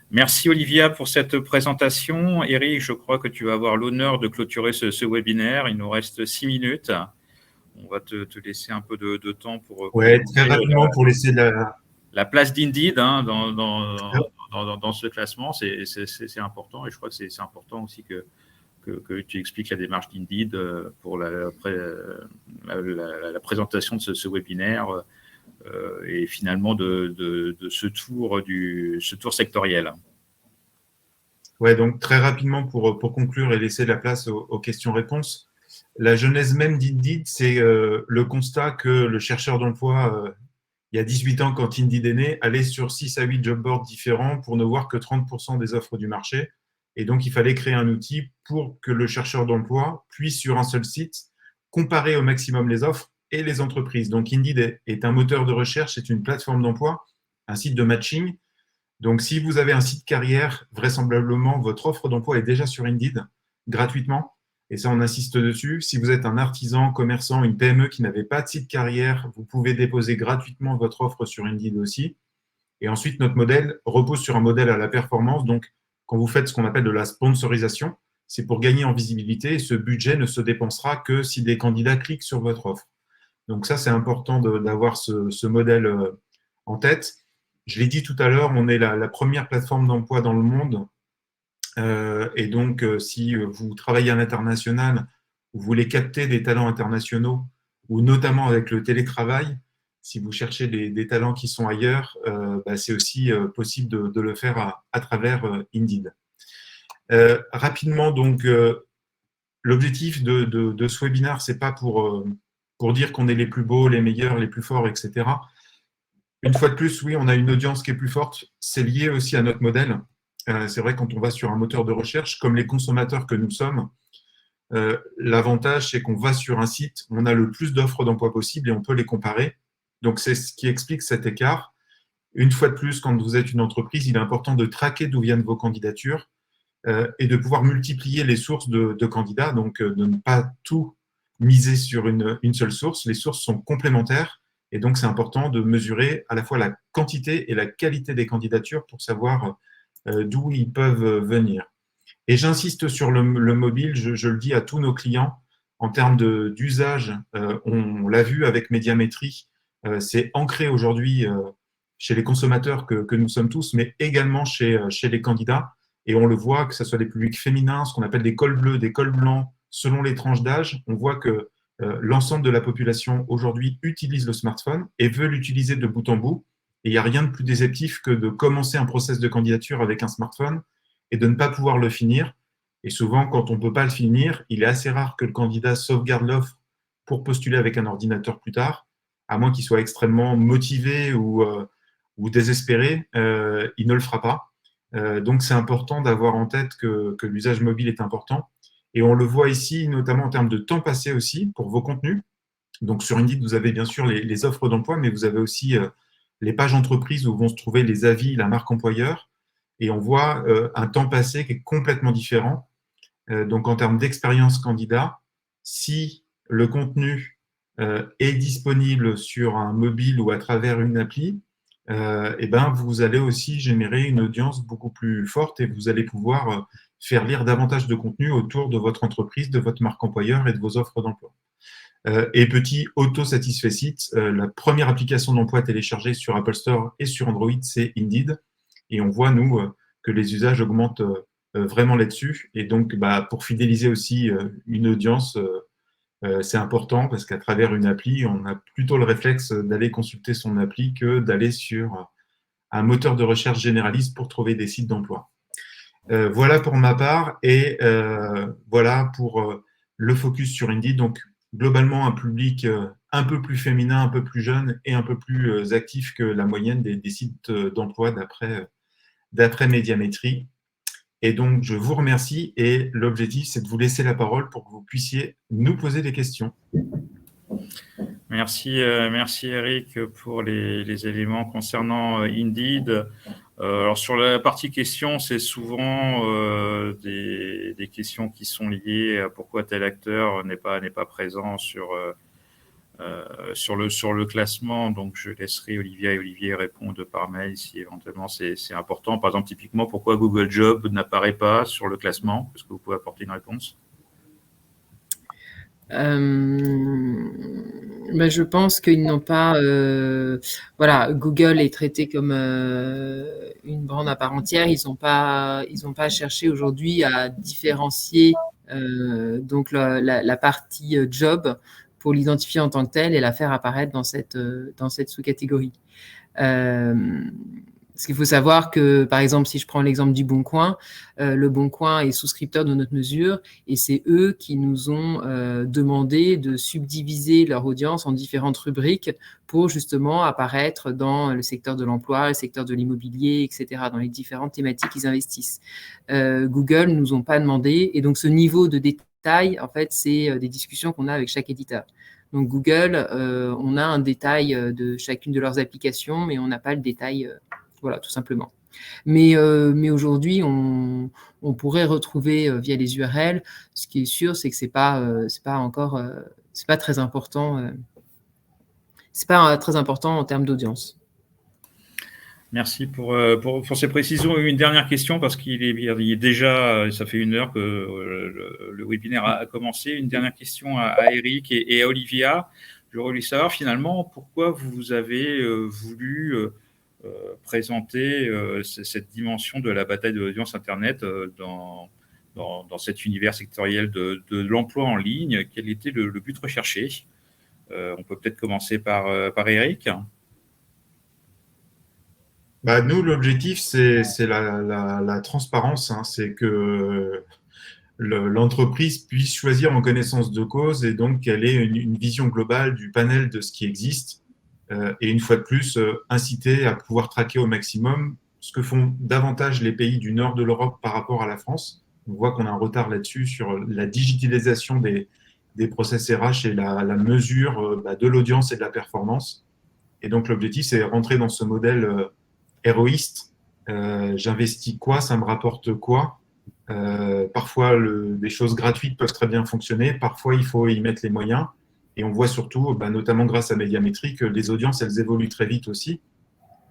Merci Olivia pour cette présentation. Eric, je crois que tu vas avoir l'honneur de clôturer ce webinaire. Il nous reste 6 minutes. On va te laisser un peu de temps pour… Oui, très rapidement pour laisser la place d'Indeed dans ce classement. C'est important et je crois que c'est important aussi que tu expliques la démarche d'Indeed pour la présentation de ce webinaire et finalement de ce tour sectoriel. Oui, donc très rapidement pour conclure et laisser la place aux questions-réponses. La genèse même d'Indeed, c'est le constat que le chercheur d'emploi, il y a 18 ans quand Indeed est né, allait sur 6 à 8 job boards différents pour ne voir que 30% des offres du marché Et donc, il fallait créer un outil pour que le chercheur d'emploi puisse, sur un seul site, comparer au maximum les offres et les entreprises. Donc, Indeed est un moteur de recherche, c'est une plateforme d'emploi, un site de matching. Donc, si vous avez un site carrière, vraisemblablement, votre offre d'emploi est déjà sur Indeed, gratuitement. Et ça, on insiste dessus. Si vous êtes un artisan, commerçant, une PME qui n'avait pas de site carrière, vous pouvez déposer gratuitement votre offre sur Indeed aussi. Et ensuite, notre modèle repose sur un modèle à la performance. Donc, quand vous faites ce qu'on appelle de la sponsorisation, c'est pour gagner en visibilité et ce budget ne se dépensera que si des candidats cliquent sur votre offre. Donc ça, c'est important d'avoir ce modèle en tête. Je l'ai dit tout à l'heure, on est la première plateforme d'emploi dans le monde. Et donc, si vous travaillez à l'international, vous voulez capter des talents internationaux, ou notamment avec le télétravail, si vous cherchez des talents qui sont ailleurs, c'est aussi possible de le faire à travers Indeed. Rapidement, donc, l'objectif de ce webinaire, ce n'est pas pour dire qu'on est les plus beaux, les meilleurs, les plus forts, etc. Une fois de plus, oui, on a une audience qui est plus forte. C'est lié aussi à notre modèle. C'est vrai, quand on va sur un moteur de recherche, comme les consommateurs que nous sommes, l'avantage, c'est qu'on va sur un site, on a le plus d'offres d'emploi possible et on peut les comparer. Donc, c'est ce qui explique cet écart. Une fois de plus, quand vous êtes une entreprise, il est important de traquer d'où viennent vos candidatures et de pouvoir multiplier les sources de candidats, donc de ne pas tout miser sur une seule source. Les sources sont complémentaires et donc c'est important de mesurer à la fois la quantité et la qualité des candidatures pour savoir d'où ils peuvent venir. Et j'insiste sur le mobile, je le dis à tous nos clients, en termes d'usage, on l'a vu avec Médiamétrie, c'est ancré aujourd'hui chez les consommateurs que nous sommes tous, mais également chez les candidats. Et on le voit, que ce soit des publics féminins, ce qu'on appelle des cols bleus, des cols blancs, selon les tranches d'âge, on voit que l'ensemble de la population aujourd'hui utilise le smartphone et veut l'utiliser de bout en bout. Et il n'y a rien de plus déceptif que de commencer un process de candidature avec un smartphone et de ne pas pouvoir le finir. Et souvent, quand on ne peut pas le finir, il est assez rare que le candidat sauvegarde l'offre pour postuler avec un ordinateur plus tard, à moins qu'il soit extrêmement motivé ou désespéré, il ne le fera pas. Donc, c'est important d'avoir en tête que l'usage mobile est important. Et on le voit ici, notamment en termes de temps passé aussi pour vos contenus. Donc, sur Indeed, vous avez bien sûr les offres d'emploi, mais vous avez aussi les pages entreprises où vont se trouver les avis, la marque employeur. Et on voit un temps passé qui est complètement différent. Donc, en termes d'expérience candidat, si le contenu est disponible sur un mobile ou à travers une appli, vous allez aussi générer une audience beaucoup plus forte et vous allez pouvoir faire lire davantage de contenu autour de votre entreprise, de votre marque employeur et de vos offres d'emploi. Et petit auto-satisfait site, la première application d'emploi téléchargée sur Apple Store et sur Android, c'est Indeed. Et on voit, nous, que les usages augmentent vraiment là-dessus. Et donc, pour fidéliser aussi une audience, c'est important parce qu'à travers une appli, on a plutôt le réflexe d'aller consulter son appli que d'aller sur un moteur de recherche généraliste pour trouver des sites d'emploi. Voilà pour ma part et voilà pour le focus sur Indeed. Donc, globalement, un public un peu plus féminin, un peu plus jeune et un peu plus actif que la moyenne des sites d'emploi d'après Médiamétrie. Et donc, je vous remercie et l'objectif, c'est de vous laisser la parole pour que vous puissiez nous poser des questions. Merci Eric pour les éléments concernant Indeed. Alors sur la partie questions, c'est souvent des questions qui sont liées à pourquoi tel acteur n'est pas présent sur le classement. Donc je laisserai Olivier répondre par mail si éventuellement c'est important. Par exemple, typiquement, pourquoi Google Jobs n'apparaît pas sur le classement? Est-ce que vous pouvez apporter une réponse? Je pense qu'ils n'ont pas... Google est traité comme une brand à part entière. Ils n'ont pas cherché aujourd'hui à différencier donc la partie job pour l'identifier en tant que tel et la faire apparaître dans cette sous-catégorie. Parce qu'il faut savoir que, par exemple, si je prends l'exemple du Bon Coin, le Bon Coin est souscripteur de notre mesure et c'est eux qui nous ont demandé de subdiviser leur audience en différentes rubriques pour justement apparaître dans le secteur de l'emploi, le secteur de l'immobilier, etc., dans les différentes thématiques qu'ils investissent. Google ne nous ont pas demandé et donc ce niveau de détail, en fait, c'est des discussions qu'on a avec chaque éditeur. Donc Google, on a un détail de chacune de leurs applications, mais on n'a pas le détail... Voilà, tout simplement. Mais aujourd'hui, on pourrait retrouver via les URL. Ce qui est sûr, c'est que c'est pas encore, c'est pas très important. C'est pas très important en termes d'audience. Merci pour ces précisions. Une dernière question, parce qu'il est déjà, ça fait 1 heure que le webinaire a commencé. Une dernière question à Eric et à Olivia. J'aurais voulu savoir finalement pourquoi vous avez voulu présenter cette dimension de la bataille de l'audience Internet dans cet univers sectoriel de l'emploi en ligne. Quel était le but recherché? On peut peut-être commencer par Eric. Nous, l'objectif, c'est la transparence. C'est que l'entreprise puisse choisir en connaissance de cause et donc qu'elle ait une vision globale du panel de ce qui existe. Et une fois de plus, inciter à pouvoir traquer au maximum ce que font davantage les pays du nord de l'Europe par rapport à la France. On voit qu'on a un retard là-dessus sur la digitalisation des process RH et la mesure de l'audience et de la performance. Et donc, l'objectif, c'est rentrer dans ce modèle héroïste. J'investis quoi, ça me rapporte quoi. Parfois, des choses gratuites peuvent très bien fonctionner. Parfois, il faut y mettre les moyens. Et on voit surtout, notamment grâce à Médiamétrie, que les audiences, elles évoluent très vite aussi.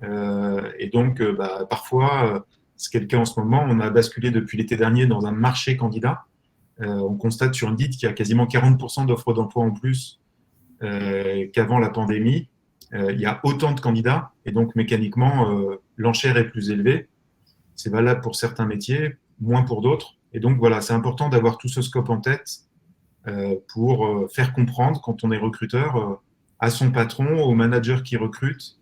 Et donc, parfois, c'est le cas en ce moment, on a basculé depuis l'été dernier dans un marché candidat. On constate sur Indeed qu'il y a quasiment 40% d'offres d'emploi en plus qu'avant la pandémie. Il y a autant de candidats et donc mécaniquement, l'enchère est plus élevée. C'est valable pour certains métiers, moins pour d'autres. Et donc, voilà, c'est important d'avoir tout ce scope en tête pour faire comprendre, quand on est recruteur, à son patron, au manager qui recrute,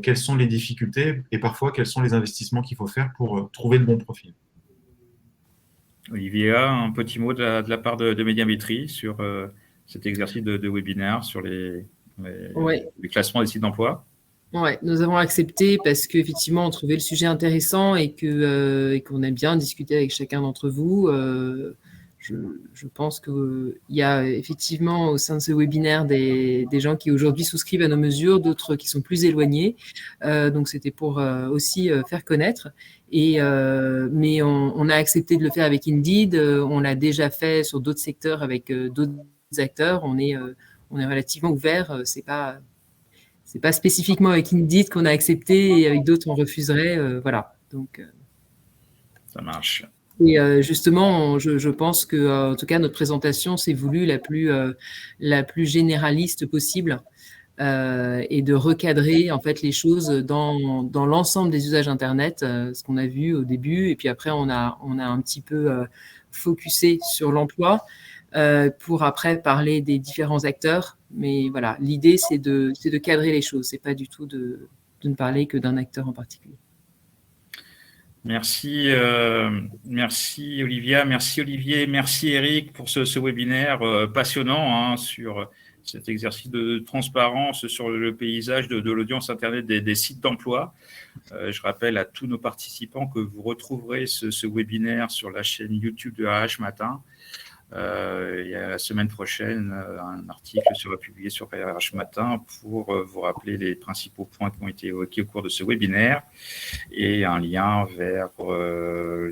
quelles sont les difficultés et parfois quels sont les investissements qu'il faut faire pour trouver le bon profil. Olivia, un petit mot de la part de Médiamétrie sur cet exercice de webinaire sur les classements des sites d'emploi. Ouais, nous avons accepté parce qu'effectivement, on trouvait le sujet intéressant et qu'on aime bien discuter avec chacun d'entre vous. Je pense qu'il y a effectivement au sein de ce webinaire des gens qui aujourd'hui souscrivent à nos mesures, d'autres qui sont plus éloignés. Donc, c'était pour aussi faire connaître. Mais on a accepté de le faire avec Indeed. On l'a déjà fait sur d'autres secteurs avec d'autres acteurs. On est relativement ouvert. C'est pas spécifiquement avec Indeed qu'on a accepté et avec d'autres on refuserait. Voilà. Donc, ça marche. Et justement, je pense que, en tout cas, notre présentation s'est voulue la plus généraliste possible et de recadrer en fait les choses dans l'ensemble des usages Internet, ce qu'on a vu au début, et puis après on a un petit peu focusé sur l'emploi pour après parler des différents acteurs. Mais voilà, l'idée c'est de cadrer les choses, c'est pas du tout de ne parler que d'un acteur en particulier. Merci Olivia, merci Olivier, merci Eric pour ce webinaire passionnant sur cet exercice de transparence sur le paysage de l'audience Internet des sites d'emploi. Je rappelle à tous nos participants que vous retrouverez ce webinaire sur la chaîne YouTube de RH Matin. Il y a la semaine prochaine un article sera publié sur RH Matin pour vous rappeler les principaux points qui ont été évoqués au cours de ce webinaire et un lien vers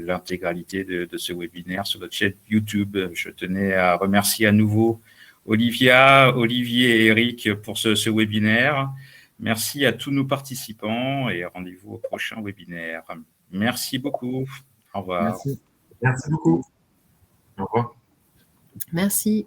l'intégralité de ce webinaire sur notre chaîne YouTube. Je tenais à remercier à nouveau Olivia, Olivier et Eric pour ce webinaire. Merci à tous nos participants et rendez-vous au prochain webinaire. Merci beaucoup. Au revoir. Merci beaucoup. Au revoir. Merci.